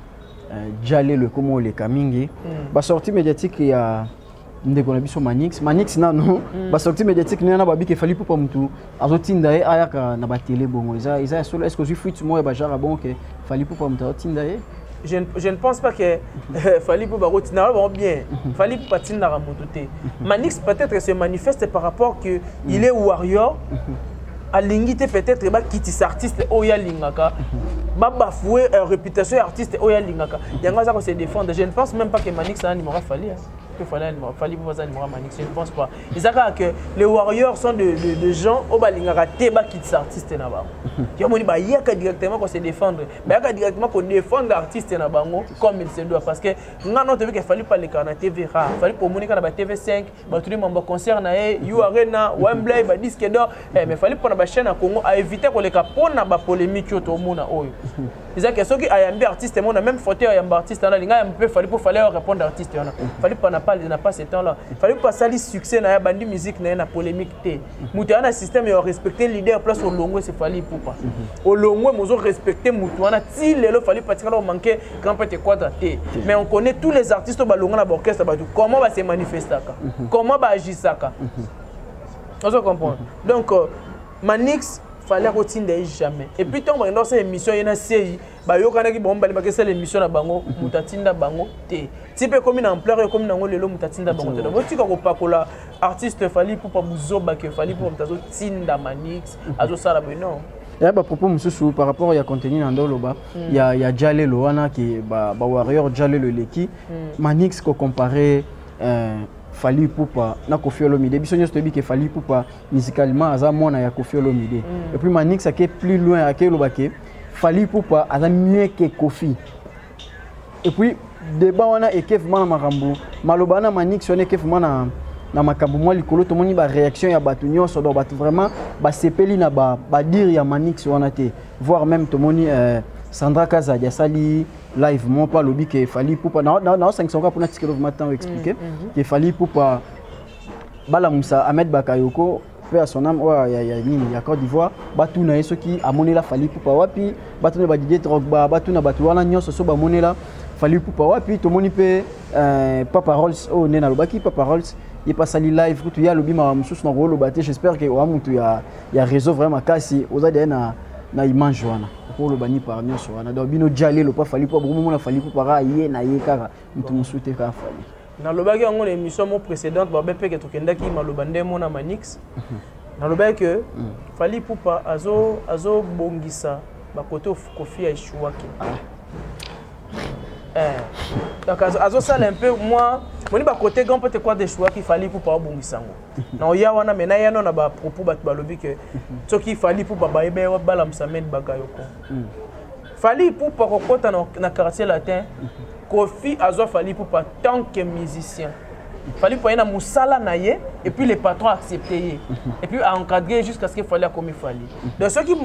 B: jaler le comment les kamingi. Ba sortie médiatique il y a ndeko biso Manix na non. Ba sortie médiatique na Babi qu'il fallait pour pas mutu. Azotinda e ayaka na ba télé bongo. Isa solo est-ce que je fuite moi ba jara bon que fallait pour pas mutu azotinda e.
A: Je ne pense pas que fallait pour Barotina bien. Fallait pour Patina Ramototé. Manix peut-être se manifeste par rapport que il est warrior. À l'ingité peut-être ba quitter cet artiste Oya Lingaka. Ba bafouer réputation artiste Oya Lingaka. Yanga ça se défendre. Je ne pense même pas que Manix a un numéro fallait. Que fallait pour ça numéro Manix. Je ne pense pas. Ils savent que les warriors sont de gens au Balingaka Teba quitte cet artiste na ba. Il y a ba yaka directement qu'on se défendre. Ba yaka directement qu'on défendre l'artiste na bango comme il se doit parce que ngana te vu qu'il fallait pas les canaux TV rare. Fallait pour monique na ba TV5, ba tous les membres concert na You Arena, Wembley, ba disque d'or. Mais fallait pour na chaîne à Congo à éviter qu'on les capone na ba polémique au monde oyo. Ils ont que ceux qui ayambi artiste mon même fauteuil ayamba artiste na linga un peu fallait répondre artiste na. Fallait pas n'a pas ce temps là. Fallait pas sali succès na bandi musique na polémique té. Mutuana système et respecter leader place au longo c'est fallait pour pas. Au longo mozo respecter mutuana ti lelo fallait pas tikala manquer grand peut quoi té. Mais on connaît tous les artistes ba longo na orchestre ba comment va se manifester comment va agir ça. On se comprend. Donc Manix fallait continuer jamais. Et puis tant que dans cette émission il y a une série, bah yo kana ki bomba li bakesa l'émission na bango mutatinda bango te. Type comme une ampleur comme nango lelo mutatinda bango te. Donc tu ka ko pakola artiste fallait pour pas buzoba que fallait pour mutazo tinda manix azo sala non.
B: Il y a des propos par rapport à contenu dans Doloba. Il y a Djalé Loana qui est warrior Djalé le Leki. Manix ko comparé Fally Ipupa na Koffi Olomide. Bisogno stobi que Fally Ipupa musicalement aza mona ya Koffi Olomide. Et puis Manix a plus loin à Kelobake. Fally Ipupa aza mieux que Koffi. Et puis débat wana ekef mana makambo. Maloba na Manix on ekef mana na makambo moi likolo to moni ba réaction ya batu nyonso do batu vraiment ba sepeli na ba dire ya Manix wana te voire même to moni Sandra Kaza ya sali live mon pas lobby que Fally Ipupa na 500 pour na tikelo matin expliquer que Fally Ipupa bala Moussa Ahmed Bakayoko pe à son âme ya nini ya Côte d'Ivoire batu na yeso ki amonela Fally Ipupa wapi batu na ba Didier Drogba batu na batu wana nyonso so ba monela Fally Ipupa wapi to moni pe Papa Rolls o nena lobaki Papa Rolls il passe à live tout ya lobby ma mususu na rolo baté j'espère que wa mutu ya réseau vraiment kasi ozadi na image wana pour le bani par nyonso wana donc bino Djalé lo pas Fally Ipupa beaucoup na Fally Ipupa ra ye na ye kaka mutu musute ka Fally
A: na lobaki yango l'émission mo précédente ba bepe ke tokendaki malobande mo na Manix na lobaki que Fally Ipupa azo bongisa ba koto Koffi ya Chouaki donc azo sala un peu moi moni ba côté grand peut-être quoi des choix qu'il fallait pour pas bongisango na ya wana mena ya no na ba propos ba balobi que ce qu'il fallait pour ba ebe bala msamed bagayoko Fally pour pas kokota na quartier latin Koffi azo Fally pour pas tant que musicien Fally pour na musala na ye et puis les patrons accepté et puis à encadrer jusqu'à ce qu'il fallait comme Fally donc ce qui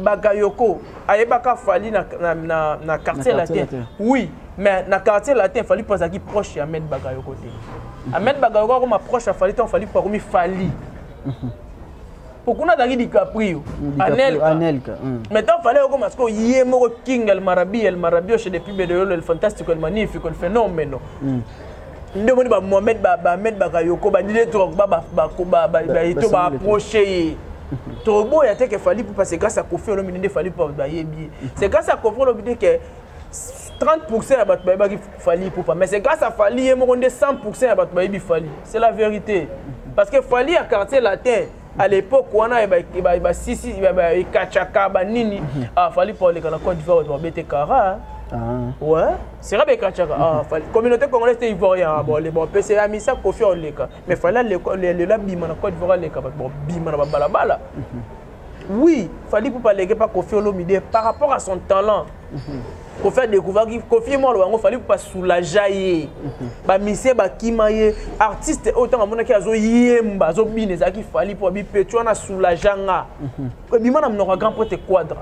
A: bagayoko ayebaka Fally na quartier latin oui mais dans le quartier latin, il fallait pas qu'il proche Ahmed Bakayoko. Ahmed Bakayoko comme approche à Fally, il fallait pas comme Fally. Pourquoi on a dit DiCaprio, Anelka. Maintenant il fallait comme parce que Yemo King El Marabi chez des pubs de le fantastique, le magnifique, le phénomène. Ndemoni ba Mohamed Ahmed Bakayoko ba Didier Drogba ba approcher. Tobo ya te que Fally pour passer grâce à Koffi Olomide Fally pour ba yebi. C'est grâce à Koffi Olomide que 30% à Batouba qui Fally Ipupa, mais c'est grâce à Fally et mon 100% à Batouba Fally. C'est la vérité. Parce que Fally à quartier latin, à l'époque, on a Sisi, Kachaka, Nini, Fally pour les Côte d'Ivoire, on va Kara. Ouais, c'est vrai Kachaka. La communauté congolaise est ivoirienne. Bon, les bons PC a mis ça Koffi Oleka. Mais Fally les Bima, la Côte d'Ivoire, les Bima, la Balabala. Oui, Fally Ipupa légué par Koffi Olomide par rapport à son talent. Pour faire découvrir que Koffi moi il fallait pas soulager ba monsieur ba kimaye artiste autant à mon qui azo yemba zo bineza qui fallait pour bi petu na soulaganga ko bi mana mnoka grand pote quadra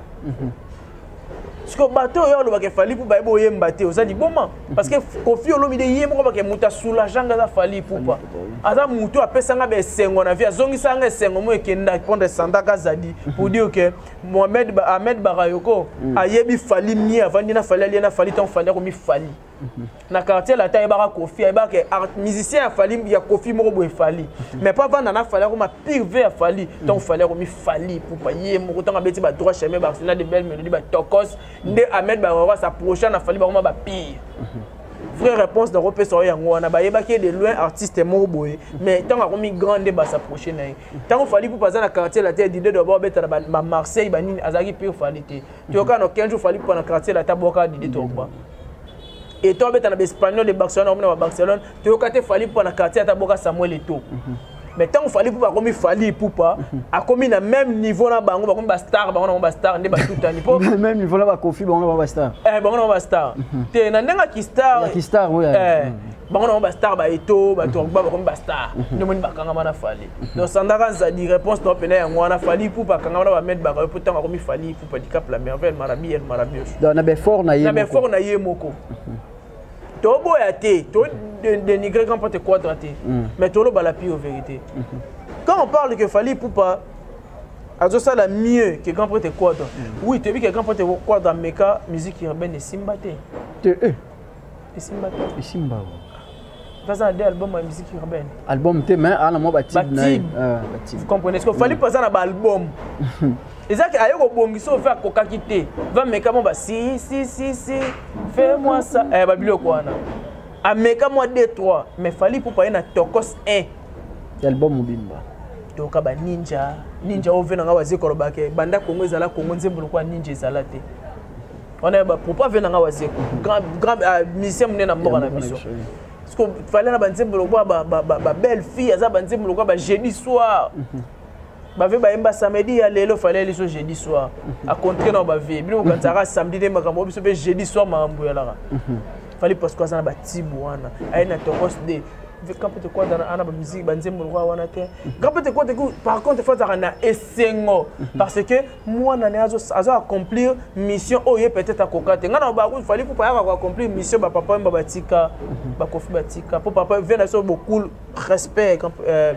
A: parce que bateau yo lo ba ke fallait pour ba bo yemba te ozali bonma parce que Koffi Olomide yemba ba ke muta soulaganga za fallait pour pas aza mutu apesanga be sengo na vie azongisanga sengo mo ekenda pondre sandaka zadi pour dire que Ahmed Bakayoko ayebi Fally mi avant dina Fally ali na Fally ton Fally ko mi Fally na quartier la taille bara Koffi ba ke musicien Fally ya Koffi mo bo Fally mais pas vendre na Fally ko ma pire vers Fally ton Fally ko mi Fally pour pas yé mo ton abeti ba droit chemin ba na de belles mélodies ba tokos nde Ahmed Bakayoko sa prochaine na Fally ba ko ba pire. Vraie réponse de repé sur yango na ba yebaki de loin artiste mo boy mais tant a komi grande ba s'approcher na tant on Fally pour passer na quartier la tête d'idée de d'abord beta ba Marseille ba nini azaki pire Fally te to ka no 15 jours Fally pour na quartier la taboka d'idée to ba et toi beta na espagnol de Barcelone na Barcelone to ka te Fally pour na quartier taboka Samuel Eto'o mais tant on Fally pour comme Fally Ipupa a commis na même niveau na bango ba comme ba star ndé ba tout ani po
B: même niveau là ba Koffi bango ba star
A: bango ba star te na ndenga ki star
B: oui
A: bango ba star ba Eto'o ba Drogba ba comme ba star ndemoni ba kanga mana Fally donc sandaka zadi réponse to pena ya ngwana Fally Ipupa kanga mana ba mettre ba ko tant comme Fally Ipupa Dicap la merveille Marabi
B: donc na be fort na
A: ye moko Tobo ya te, to dénigrer quand peut te quadraté. Mais to lo balapi en vérité. Quand on parle que Fally Ipupa azo ça la mieux que quand peut te quadra. Oui, tu as vu que quand peut te quadra meka musique urbaine et simbate.
B: Et
A: simbate.
B: Et simba.
A: faisant des albums de musique urbaine.
B: Album thé mais à la moi Batib.
A: Vous comprenez ce qu'il fallait passer un album. Et ça, ailleurs au bon, ils sont fait à coca quitter. Va me comment bah si, fais-moi ça. Eh bah bilo quoi na. A me comment 2-3, mais fallait pour pas y na Tokos 1.
B: Album Mobimba.
A: Donc ba ninja au venanga wazi korobake. Banda Congo ezala Congo nzembo quoi ninja ezala te. On est bah pour pas venanga wazi grand musicien mné na mboka na biso. Parce que fallait na banzembo quoi ba belle fille aza banzembo quoi ba jeudi soir. Bave ba samedi ya lelo fallait les jeudi soir à contrer na ba vie bino quand ça samedi de makambo biso be jeudi soir mambo ya la fallait parce que ça na ba tibuana ay na Tokos de quand peut quoi dans la musique banzembo roi wana te quand peut quoi par contre il faut ça na esengo parce que moi na azo accomplir mission oye peut-être à kokate ngana ba il fallait pour pas accomplir mission ba papa batika ba kofi batika pour papa venir sur beaucoup respect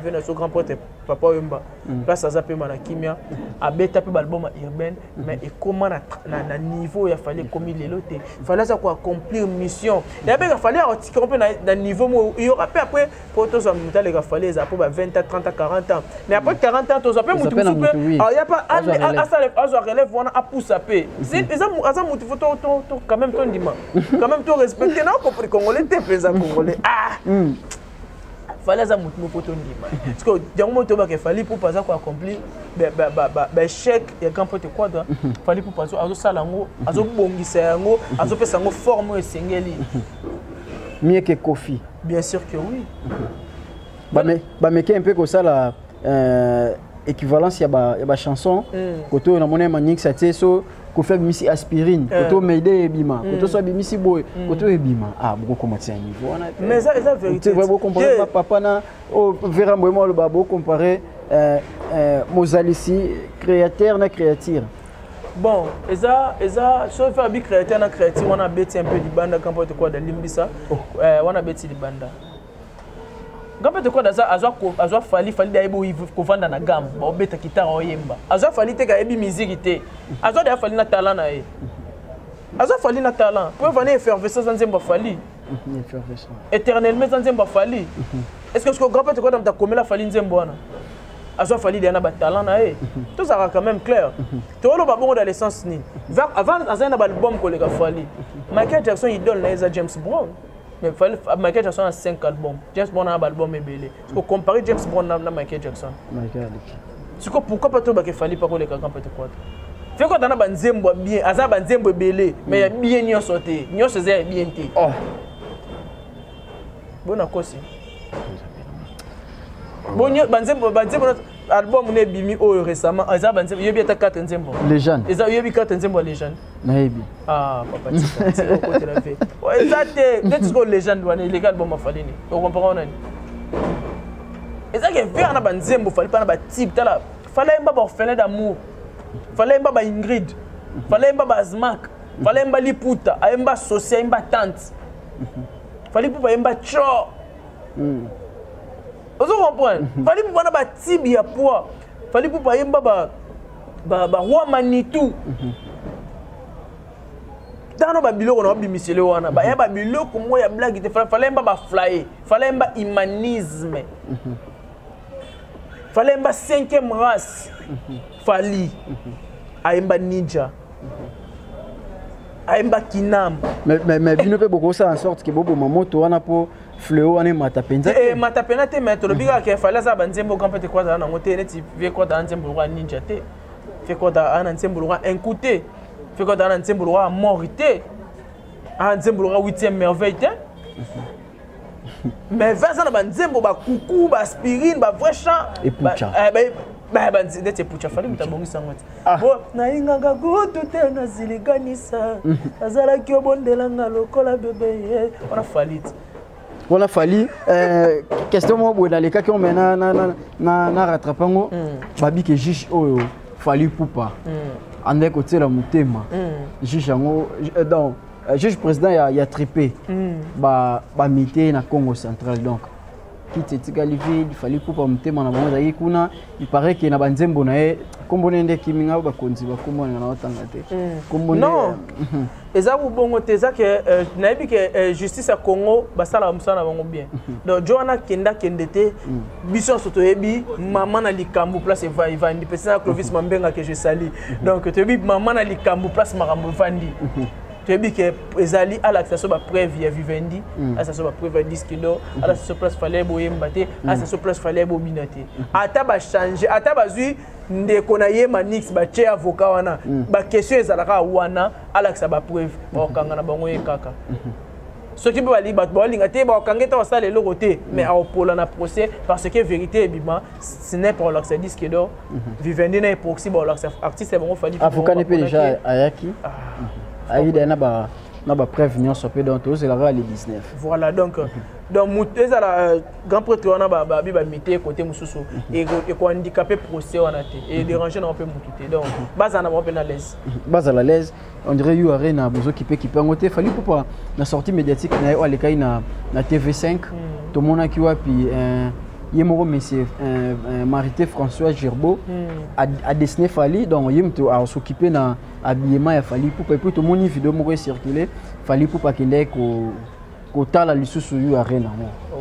A: venir sur grand pote papa yomba place ça zape mana kimia a beta pe album urbain mais et comment na niveau il fallait comme lelo te fallait ça quoi accomplir mission et après il fallait accomplir na niveau il y aura après pour tous les il fallait ça pour 20 à 30 à 40 ans mais après 40 ans tous après mutu il y a pas à relève on a pousse à paix c'est ça mutu faut quand même ton dimanche quand même ton respecter non compris congolais te présent congolais fallait ça mutu pour ton dimanche parce que dans mon toba qu'il fallait pour pas ça accomplir chèque et quand peut quoi fallait pour pas azo salango azo bongisa yango azo pesa yango forme esengeli
B: mieux que Kofi.
A: Bien sûr que oui.
B: Mais qui un peu comme ça la équivalence il y a chanson côté on a monnaie manique ça tu sais qu'on fait bimisi aspirine côté m'aider et bima côté soit bimisi boy côté et bima beaucoup comment c'est un niveau
A: mais ça vérité
B: tu vois beaucoup comparer papa na au verra moi le babo comparer Mozalisi créateur na créature.
A: Bon, ça, sauf faire bi créateur na créateur, on a bêti un peu du banda quand peut quoi de limbisa, on a bêti du banda. Quand peut quoi ça, azo fali d'aibo ko vanda na gamme, bon bêta guitare oyemba. Azo fali te ka ebi musique te. Azo da fali na talent na e. Azo fali na talent. Pour venir effervescence dans nzemba fali.
B: Effervescence.
A: Éternellement dans nzemba fali. Est-ce que grand peut quoi dans ta comela fali nzembo na? Azo fali de na ba talent na e. Tout ça va quand même clair. To lo ba bon dans l'essence ni. Avant azana ba album ko le ka fali. Michael Jackson idole na eza James Brown. Mais Michael Jackson a 5 albums. James Brown a un album ébélé. Parce que comparer James Brown à Michael Jackson. C'est pourquoi pas tout qu'il fallait pas que les gars peut quoi. Fait quoi dans la nzembo bien, aza nzembo ébélé, mais il y a bien nyo sauté. Nyo c'est bien té. Oh. Bon akosi. Bon nzembo album ne bimi o récemment, aza nzembo yebi ta 4 nzembo.
B: Légende.
A: Eza yebi 4 nzembo légende.
B: Naebi.
A: Ah, papa, c'est le côté de la vie. Ouais, ça c'est une légende, les gars, bon, ma famille. Vous comprenez? Et ça qui est fait, on a un nzembo, fallait pas un type, fallait un orphelin d'amour, fallait un Ingrid, fallait un Azmak, fallait un Liputa, un social, un tante, fallait pas un cho. Vous comprenez? Fallait pas un type, il y a poids, fallait pas un roi Manitou. Dans ba biloko na bimisele wana ba ya ba biloko mo ya blague te fallait ba flyer fallait ba humanisme fallait ba 5e race fali aimba ninja aimba kinam
B: mais bino pe beaucoup ça en sorte que bobo mamoto wana po fleo ane matapenza
A: matapena te mais to lobiga ke fallait ça ba nzembo quand peut quoi dans ngote neti vie quoi dans nzembo roi ninja te fait quoi dans nzembo roi incuté fait quoi dans nzembo roi morité en nzembo roi 8e merveille te mais 20 ans ba nzembo ba coucou ba aspirine ba vrai chant
B: et pucha
A: ba ndete pucha fallait mutabongisa ngwete bo na inganga gutu te na ziliganisa azala ki obondelanga lokola bébé on a fallu question mo bo dans les cas qui on mena na rattrapango babi que juge oyo fallu poupa ande côté la mutema juge yango donc juge président il y a trippé ba mité na Congo central donc
B: kitetika livide fallait pour mtema na bango zaki kuna il paraît que na banzembo na ye kombone nde kiminga bakonzi bakombona na otanga te kombone
A: non eza bongo te eza que nayebi que justice à Congo basala musana bango bien donc Joana kenda kendete biso soto yebi maman na likambu place Vandi pesa Clovis Mambenga que je salue donc te yebi maman na likambu place Marambo Vandi tu as dit que ezali à l'accession ba preuve ya Vivendi à l'accession ba preuve disque d'or à l'accession place fallait boyembate à l'accession place fallait bobinate ata ba changer ata bazui ndeko na ye manix ba che avocat wana ba question ezalaka wana à l'accession ba preuve ba kanga na bango ye kaka ce qui ba li ba linga te ba kanga ta sala le côté mais a opola na procès parce que vérité ebima ce n'est pas l'accès disque d'or Vivendi na proxy ba l'accès artiste bon fallait
B: avocat ne peut déjà ayaki il y a une preuve nyonso so pe donc c'est la le 19
A: voilà donc muté za la grand prêtre wana ba mité côté mususu et ko handicapé procès wana te et déranger na pe mututé donc baza na pe na l'aise
B: baza la l'aise on dirait you arena bozo qui peut ngote fallait pour na sortie médiatique na yo aleka na TV5 tout le monde qui wa puis Yemoro monsieur Marité François Gerbeau a dessiné Fali donc yemto a s'occuper na habillement ya Fali pour tout le monde vidéo mo circuler Fali pour pas qu'il ko tala lisusu yu arena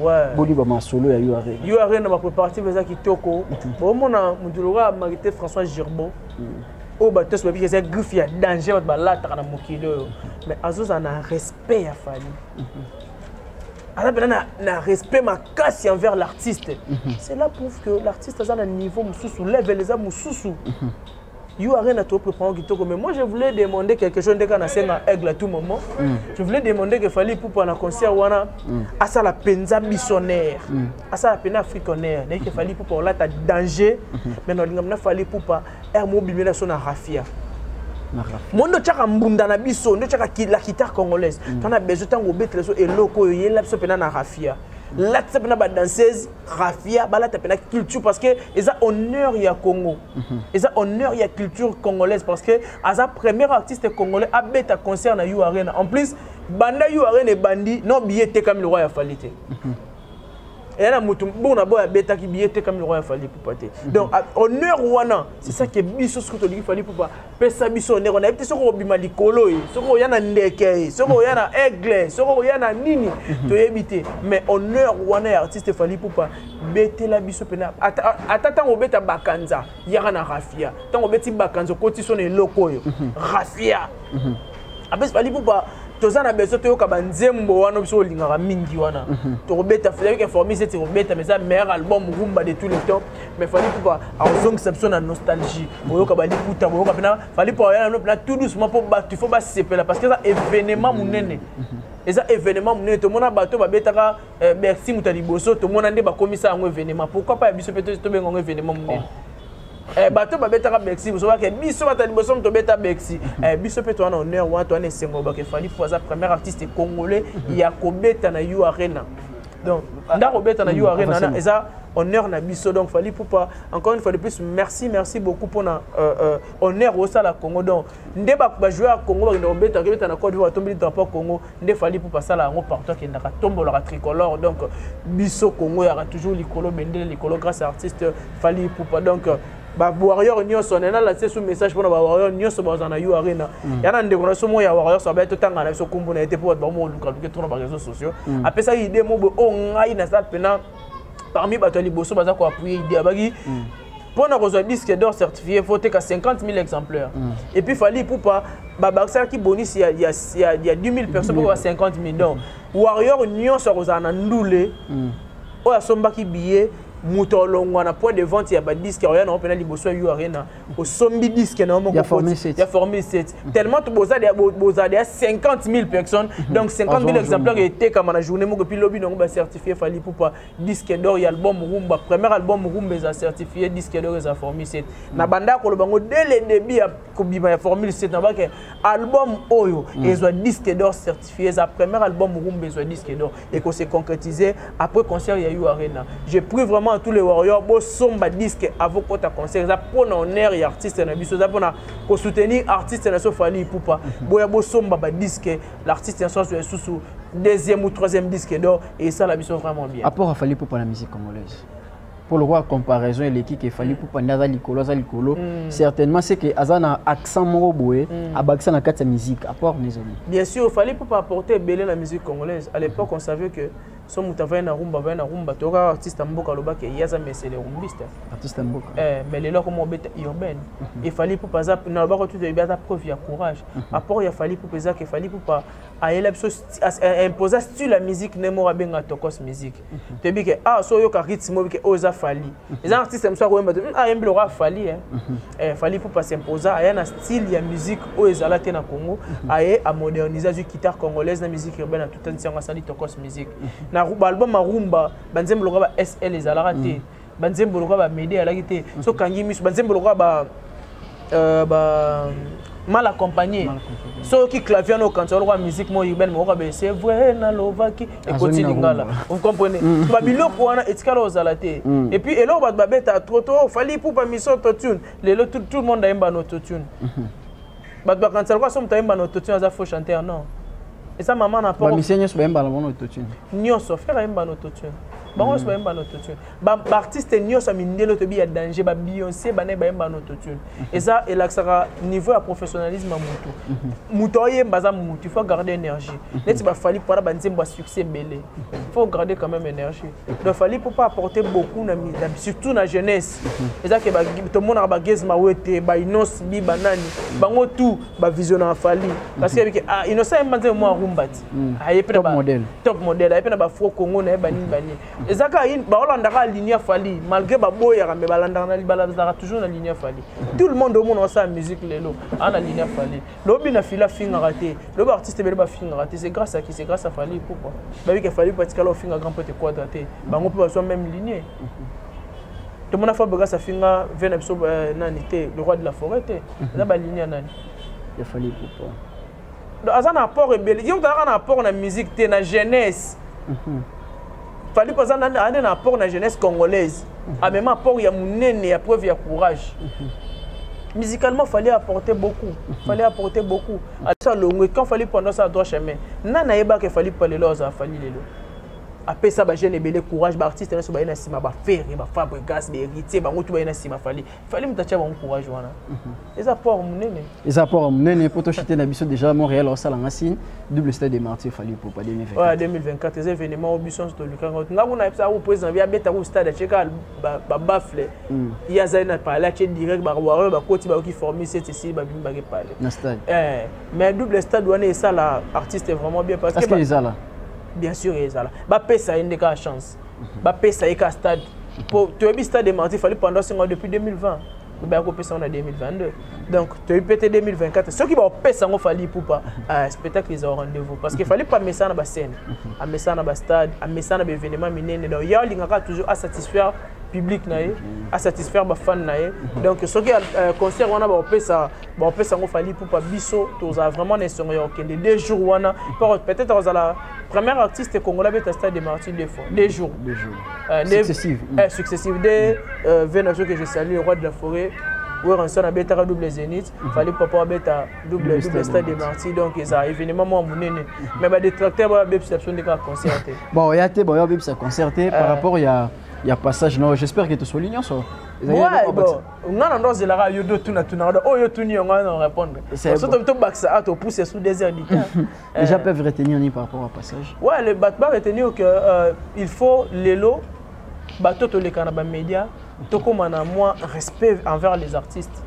A: ouais
B: bodi ba masolo ya yu
A: arena ba partie veza kitoko bon mona mudulora Marité François Gerbeau o ba tos ba bi c'est griffe ya danger ba la ta na mokilo mais azoza na respect ya Fali na respect ma casse envers l'artiste. Cela prouve que l'artiste a un niveau sous lève les âmes sous. You arena trop pour prendre guitare mais moi je voulais demander quelque chose dès qu'on a scène à Aigle à tout moment. Je voulais demander qu'il fallait pour un concert wana à ça la penza missionnaire. À ça la pena africanaire, dès qu'il fallait pour là ta danger mais non il fallait pour pas air mobile son à rafia. Mondo chaka mbunda na biso ndo chaka la guitare congolaise tana besoin tango betre so eloko yela biso pena na rafia la tsepena ba danseuse rafia bala tapena culture parce que eza honneur ya Congo eza honneur ya culture congolaise parce que aza premier artiste congolais a beta concert na You Arena en plus banda You Arena bandi non billet te comme le roi ya falite et là mutu bona boya beta ki billet comme le roi fallait pour pater donc honneur wana c'est ça que biso ce que tu dis fallait pour pas pesa biso honneur on a été soko bima likolo soko yana ndeke soko yana aigle soko yana nini to éviter mais honneur wana artiste fallait pour pas bete la biso pena atata ngo beta bakanza yaka na rafia tango beti bakanza koti sone lokoyo rafia abes fallait pour pas tozana beso toyoka banzembo wana biso lingaka mingi wana tokobeta fallait que former cette robeta mais ça meilleur album rumba de tous les temps mais fallait pour azong exception na nostalgie oyoka bali puta oyoka pena fallait pour yana pena tout doucement pour il faut pas sepela parce que ça événement munene et ça événement munene to mona bato ba betaka merci mutali boso to mona nde ba komisa ngo événement pourquoi pas biso peut to bengo événement munene bato babetaka Bexi vous savez que biso batali boso to beta Bexi biso pe to na honneur wa to na sengo ba ke fali pour sa premier artiste congolais ya kobeta na You Arena donc ndako beta na You Arena na eza honneur na biso donc fali pour pas encore une fois de plus merci beaucoup pour na honneur au sala Congo donc nde ba jouer à Congo ba beta na Côte d'Ivoire tomber drapeau Congo nde fali pour passer là ngo partout qui ndaka tombola ka tricolore donc biso Congo ya toujours likolo bendele likolo grâce à artiste fali pour pas donc ba warrior nyonso na la sous message pour ba warrior nyonso ba na You Arena yana ndeko na somo ya warrior so ba to tanga na so kumbu na été pour ba mo luka luka tourner ba réseaux sociaux après ça idée mo o ngai na ça pena parmi bato liboso baza ko appuyer idée abaki pour na reçoit disque d'or certifié faut que 50 000 exemplaires et puis fallait pour pas ba qui bonus il y a 10 000 personnes pour 50 000 donc warrior nyonso rozana ndule o asomba ki billet Moutolongo na point de vente il y a ba disque rien on peut na liboso You Arena au sombi disque na mo il y a formé 7 tellement to boza de 50 000 personnes donc 50 000 exemplaires étaient comme la journée mo depuis lobby donc ba certifié fallait pour pas disque d'or il album rumba premier album rumba za certifié disque d'or za formé 7 na banda ko lo bango dès le début ko bima ya formule 7 na ba ke album oyo et zo disque d'or certifié za premier album rumba zo disque d'or et ko s'est concrétisé après concert il y a You Arena j'ai pris vraiment tous les warriors bo somba disque avant qu'on ta concert ça pour honneur et artiste na biso ça pour soutenir artiste na so fali pour pas boya bo somba ba disque l'artiste en soi sous deuxième ou troisième disque d'or et ça la mission vraiment bien.
B: Apport a fallu pour la musique congolaise. Pour le voir comparaison et l'équipe qui fallu pour Pandaza Likolo, certainement c'est que Azana accent moroboué a baxé dans quatre musique apport les amis.
A: Bien sûr, il fallait pour apporter belé la musique congolaise. À l'époque, on savait que son mutavai na rumba, tu as artiste mboka loba que yaza mais c'est les rumbistes.
B: Artiste mboka.
A: Mais les là comme bête urbaine. Il fallait pour pas na loba que tu devais bien preuve il y a courage. Apport il fallait pour peser qu'il fallait pour pas imposer style la musique ne mora benga tokos musique. Tu dis que ah so yo ka rythme que oza fali. Les artistes me soit remba ah yembe lora fali fallait pour pas s'imposer à un style ya musique o ezala te na Congo à moderniser du guitare congolaise na musique urbaine tout un sanga sali tokos musique. Na album rumba banzembo loka ba SL ezalaka te banzembo loka ba Médé alaki te so kangi miso banzembo loka ba mal accompagné so qui clavier no quand on musique mo urbaine mo ka c'est vrai na lovaki et continue lingala vous comprenez ba biloko wana etikala ozalate et puis elo ba beta trop fallait pour pas mission autotune lelo tout le monde a imba no autotune ba quand ça quoi somme ta imba no autotune za faut chanter non. Et ça, maman n'a pas.
B: Mission nyos ba mbala mono autotune.
A: Nyos faire mba autotune. Ba nyos ba mba autotune. Ba artiste nyos amindelo to bi ya danger ba Beyoncé ba ne ba mba autotune. Et ça et là ça niveau de professionnalisme mutu. Mutu yemba za mutu, il faut garder énergie. Net ba fali pour ba nzemba succès belé. Il faut garder quand même énergie. Donc fali pour pas apporter beaucoup surtout na jeunesse. Et ça que ba tout le monde a ba gezma wete ba inos bi banani. Bango tout ba visionnaire fali parce que ah innocent mbanze moi top modèle et puis na ba fo Congo na bani ezaka ba Hollande ka ligne fali malgré ba boya mais balanda na balanda toujours na ligne fali tout le monde au monde en sa musique lelo ana ligne fali lobi na fila finga raté lobi artiste bele ba finga raté c'est grâce à qui c'est grâce à fali pourquoi ba oui que fali particulièrement finga grand pote quadraté bango peut soit même ligne tout le monde a fait grâce à finga vena biso nanité le roi de la forêt na ba ligne nani
B: il fallait pourquoi
A: un apport rebelle. Il y a un apport dans la musique, dans la jeunesse. Fallait pas un apport dans la jeunesse congolaise. En même apport, il y a mon nez, il y a preuve, il y a courage. Musicalement, il fallait apporter beaucoup. Fallait apporter beaucoup. Quand il fallait prendre ça à droit chemin, nana yeba que fallait pas les lois, ça fallait les lois. Après ça, j'ai le courage, l'artiste est là, il va faire, il va fabriquer, il va hériter, il va fallait me tacher mon courage. Les apports,
B: les apports, pour te chuter l'habitude déjà Montréal, au salon Racine, double stade des martyrs, il fallait pour pas 2024.
A: Ouais, 2024, les événements au Busson, c'est le cas. Nous avons ça au président, il y a bête au stade, il y a bafle, il y a Zaina parlé, il y a direct, il y a côté qui formé cette ici, il y a parlé. Mais double stade, ça, l'artiste est vraiment bien parce que. Bien sûr, il y a là. Ça une chance. Ça y a stade. Pour tu as vu stade de Marty, il fallait pendant 5 ans depuis 2020. Tu as coupé ça en 2022. Donc tu as eu pété 2024. Ceux qui vont payer ça, il fallait pour pas spectacle les rendez-vous parce qu'il fallait pas mettre ça dans la scène, à mettre ça dans le stade, à mettre ça dans l'événement miné. Donc il y a toujours à satisfaire public à satisfaire les fans. Donc ceux qui concert on a payer ça, il fallait pour pas biso. Tu as vraiment des soirées de 2 jours peut-être dans la première artiste congolais à stade de Marty 2 fois, 2 jours. Successives. Des 29 jours que je salue le roi de la forêt. Oui, on a bêta double zénith, il fallait pas bêta double stade de Marty, donc il y a événement moi mon nez. Mais les détracteurs ont des perceptions de concerté.
B: Bon, il y a des concerté par rapport il y a passage non, j'espère que tu soulignes ça.
A: Ouais, bon, on a dans la radio de tout national. Oh, yo tout ni on va répondre. C'est surtout tout bac ça to pousser sous des heures d'hiver.
B: Les gens peuvent retenir ni par rapport au passage.
A: Ouais, le battement retenir que il faut les lots bateau tous les canaux médias. Tout comme on a moins respect envers les artistes.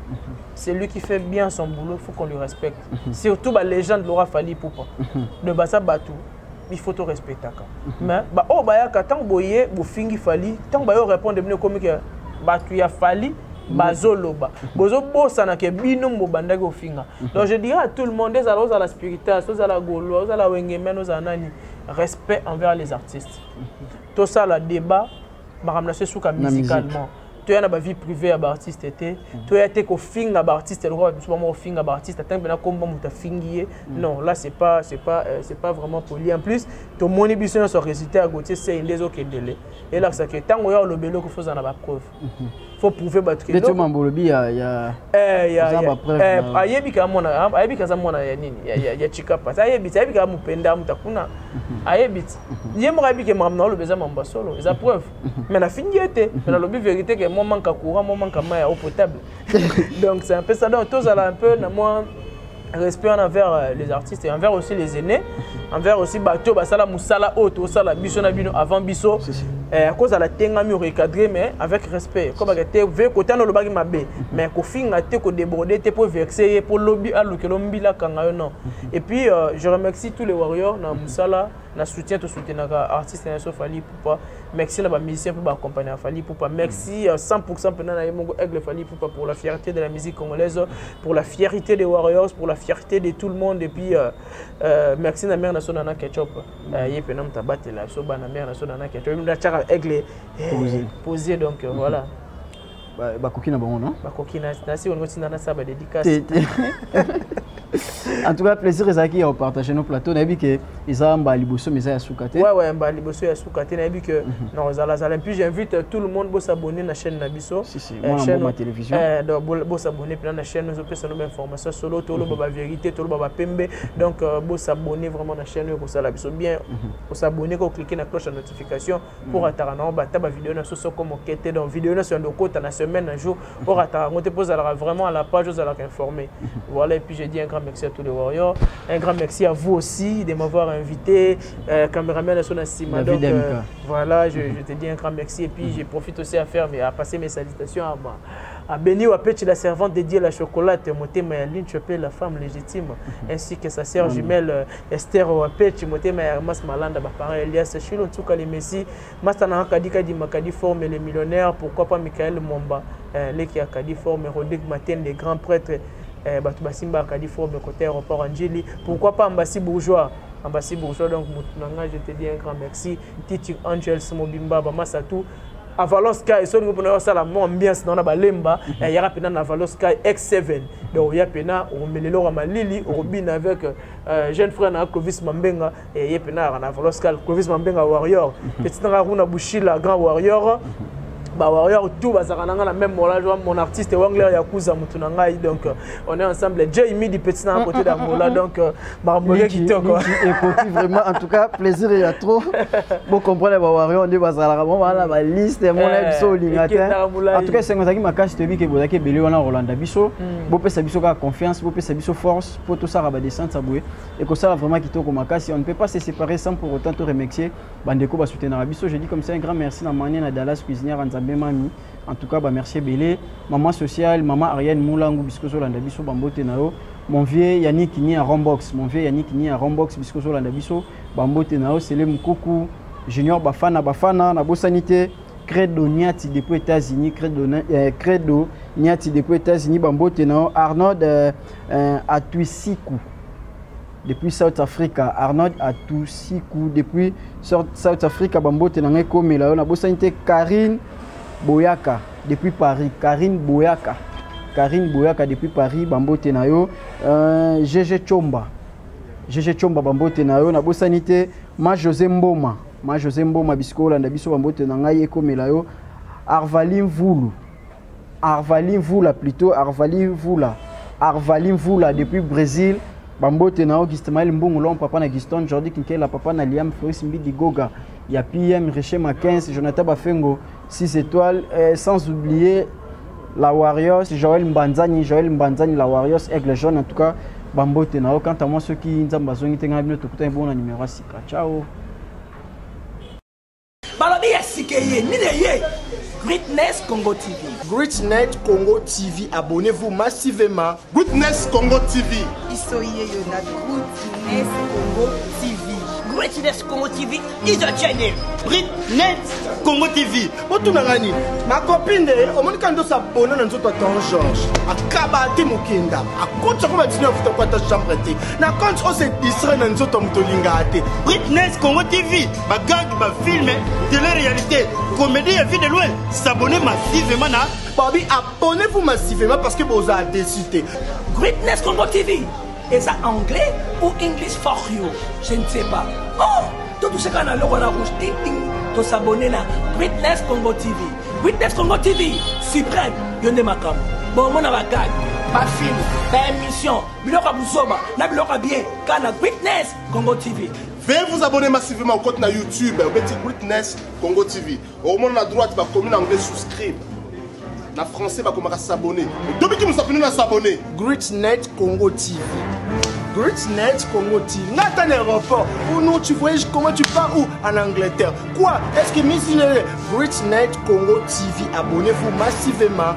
A: C'est lui qui fait bien son boulot, il faut qu'on le respecte. Surtout les gens de Laura Fali Poupa. De Bassa Batou, il faut tout respecter. Mais oh tant boye bu fingi Fali, tant bayo répondre de comme que Batou ya Fali, bazoloba. Bozo bossa na ke bino mbanda go finga. Donc je dirais à tout le monde, des à la spiritualité, à la golo, à la wengemen, aux anani, respect envers les artistes. Tout ça le débat, musicalement. tu as une vie privée à l'artiste, tu as été finga artiste, le roi du finga artiste, attends bien comment tu as fingié. Non, là c'est pas vraiment poli. En plus, ton monition sur résultat à Gauthier c'est une des autres délais. Et là ça que tant qu'on a le bélo qu'il faut en avoir preuve. Faut prouver battre.
B: Les tu mambolobi il y a
A: ayebi kama ya nini ya chikapa. Ayebi kama mupenda mutakuna. Ayebi. Yemo ayebi ke mamna le beza mamba solo. Eza preuve. Mais na fini était, mais la vérité que moi manque à courant, moi manque à maille eau potable. Donc c'est un peu ça. Donc tous à un peu moins respect envers les artistes et envers aussi les aînés, envers aussi bateau basala musala auto sala biso na bino avant biso à cause de la tenga mi recadrer mais avec respect comme que veut côté no lobaki mabe mais ko finga te ko déborder te pour vexer pour lobby à lokelombi la kanga non. Et puis je remercie tous les warriors na musala na soutien to soutenir artiste na so Fally Ipupa merci na ba musicien pour accompagner Fally Ipupa merci 100% pendant na yemongo aigle Fally Ipupa pour la fierté de la musique congolaise pour la fierté des warriors pour la fierté de tout le monde et puis merci na mère nationale na ketchup yepena mtabate la so bana mère nationale na ketchup na chaka aigle posé donc voilà
B: ba kokina bon non
A: ba kokina si on continue na ça ba dédicace.
B: En tout cas, plaisir ezaki à partager nos plateaux. On a vu que Isamba Liboso mais ya Soukate.
A: Ouais, Mba Liboso ya Soukate. On a vu que non Zala. Puis j'invite tout le monde à s'abonner à la chaîne Nabiso.
B: Si, moi chaîne ma télévision.
A: Donc s'abonner à la chaîne, nous opérer nos informations solo, tout le baba vérité, tout le baba pembe. Donc s'abonner vraiment à la chaîne pour ça Nabiso bien. Pour s'abonner, pour cliquer la cloche de notification pour attendre non bah ta vidéo na so comme quête donc vidéo na sur le côté na semaine un jour pour attendre on te pose vraiment à la page vous allez informer. Voilà et puis je dis un grand merci à tous les warriors. Un grand merci à vous aussi de m'avoir invité. Caméraman à son assima. Donc voilà, je te dis un grand merci et puis je profite aussi à passer mes salutations à Béni Wapetch, la servante dédiée à la chocolate, Motema Yaline Chopé, la femme légitime, ainsi que sa sœur jumelle Esther Wapetch, Motema Mas Malanda, parent Elias Chilo, Tsuka les Messi, Mastana Kadika di Makadi forme les millionnaires, pourquoi pas Michael Momba, Leki Akadi forme Rodrigue Maten, les grands prêtres. Batubasimba Kadifo, côté aéroport Angeli, pourquoi pas Ambassi Bourgeois, donc je te dis un grand merci. Titi Angels Mobimba, Bamasatou, Avaloska, et son groupe ça la ambiance dans la Balemba, et Yara Pena Avaloska X7, donc Yapena, on met le Lora Malili, on robine avec jeune frère Clovis Mambenga, et Yapena Avaloska, Clovis Mambenga Warrior, petit Naruna Bouchila, grand Warrior. Warrior tout bazarana la même mon artiste Wangler Yakuza Mutunangai donc on est ensemble Jamie du petit à côté d'Angola donc Barboye qui te quoi
B: et vraiment en tout cas plaisir il y a trop bon comprendre les Warrior on dit bazarana voilà la liste mon ebiso lingata en tout cas c'est ngozaki makasi te bi ke bozaki belé wana Rolanda biso bo pesa biso ka confiance bo pesa biso force pour tout ça ba descendre ça boué et que ça vraiment kitoko makasi on ne peut pas se séparer sans pour autant te remercier bandeko ba soutenir biso je dis comme ça un grand merci na Mania na Dallas cuisinière Mami. En tout cas, bah, merci Bélé, maman sociale, maman Ariane Moulangu, Biscoso Landabiso, Bambote Nao, mon vieux Yannick Ni à Rombox, Biscoso Landabiso, Bambote Nao, Selem Koukou, Junior Bafana, Nabo Sanité, Credo Niati depuis États-Unis, Credo Niati depuis États-Unis, Bambote Nao, Arnold Atuisiku. Depuis South Africa, Arnold Atuisiku, depuis South Africa, Bambote Nao, Nabo Sanité, Karine Boyaka depuis Paris, Karine Boyaka depuis Paris, Bambote Nayo, GG Chomba Bambote Nayo, Nabo Sanité, Ma José Mboma Bisco Landabiso Bambote Nangaye Komelayo, Arvalim Voula depuis Brésil, Bambote Nao, Gismaël Mbongolon, papa na Giston, Jordi Kinkela, papa na Liam, Floris Mbidi Goga, il y a PM, Richema 15, Jonathan Bafengo, 6 étoiles, sans oublier la Warriors, Joël Mbanzani, la Warriors, Aigle Jaune, en tout cas, Bambote Nao. Quant à moi, ceux qui nous ont besoin de un bon numéro 6. Ciao.
C: Greatness Congo TV.
D: Greatness Congo TV, abonnez-vous massivement.
E: Greatness Congo TV.
F: Isoye Yona Greatness Congo TV.
C: Greatness Congo TV is a channel.
D: Britnet Congo TV. Botunangani, ma copine omonika ndo s'abonner na nzoto Tonton Georges. Akaba ati mukinda. Akotsa ko matino futa kwa ta chambre te. Na compte o se distrait na nzoto mutolinga ate.
F: Britnet Congo TV, ma gag, ma film, télé-réalité, comédie et vie de loin. S'abonner massivement na.
D: Bobby, abonnez-vous massivement parce que vous avez décidé.
C: Greatness Congo TV. Est ça anglais ou English for you? Je ne sais pas. Oh, tout ce canal on a rouge ting ting. To s'abonner là. Greatness Congo TV. Greatness Congo TV. Suprême. Yonde makam. Bon, mon avagag. Ma film. Ma émission. Biloka Boussoba. Na biloka bien. Kana Greatness Congo TV.
E: Veuillez vous abonner massivement au compte na YouTube. Au petit Greatness Congo TV. Au monde à droite, va commune anglais souscrire. Na français va commencer à s'abonner. Depuis que nous sommes s'abonner.
D: Greatnet Congo TV. Greatnet Congo TV. Nathan aéroport. Ou non, tu voyages comment tu pars où? En Angleterre. Quoi? Est-ce que Miss Greatnet Congo TV, abonnez-vous massivement.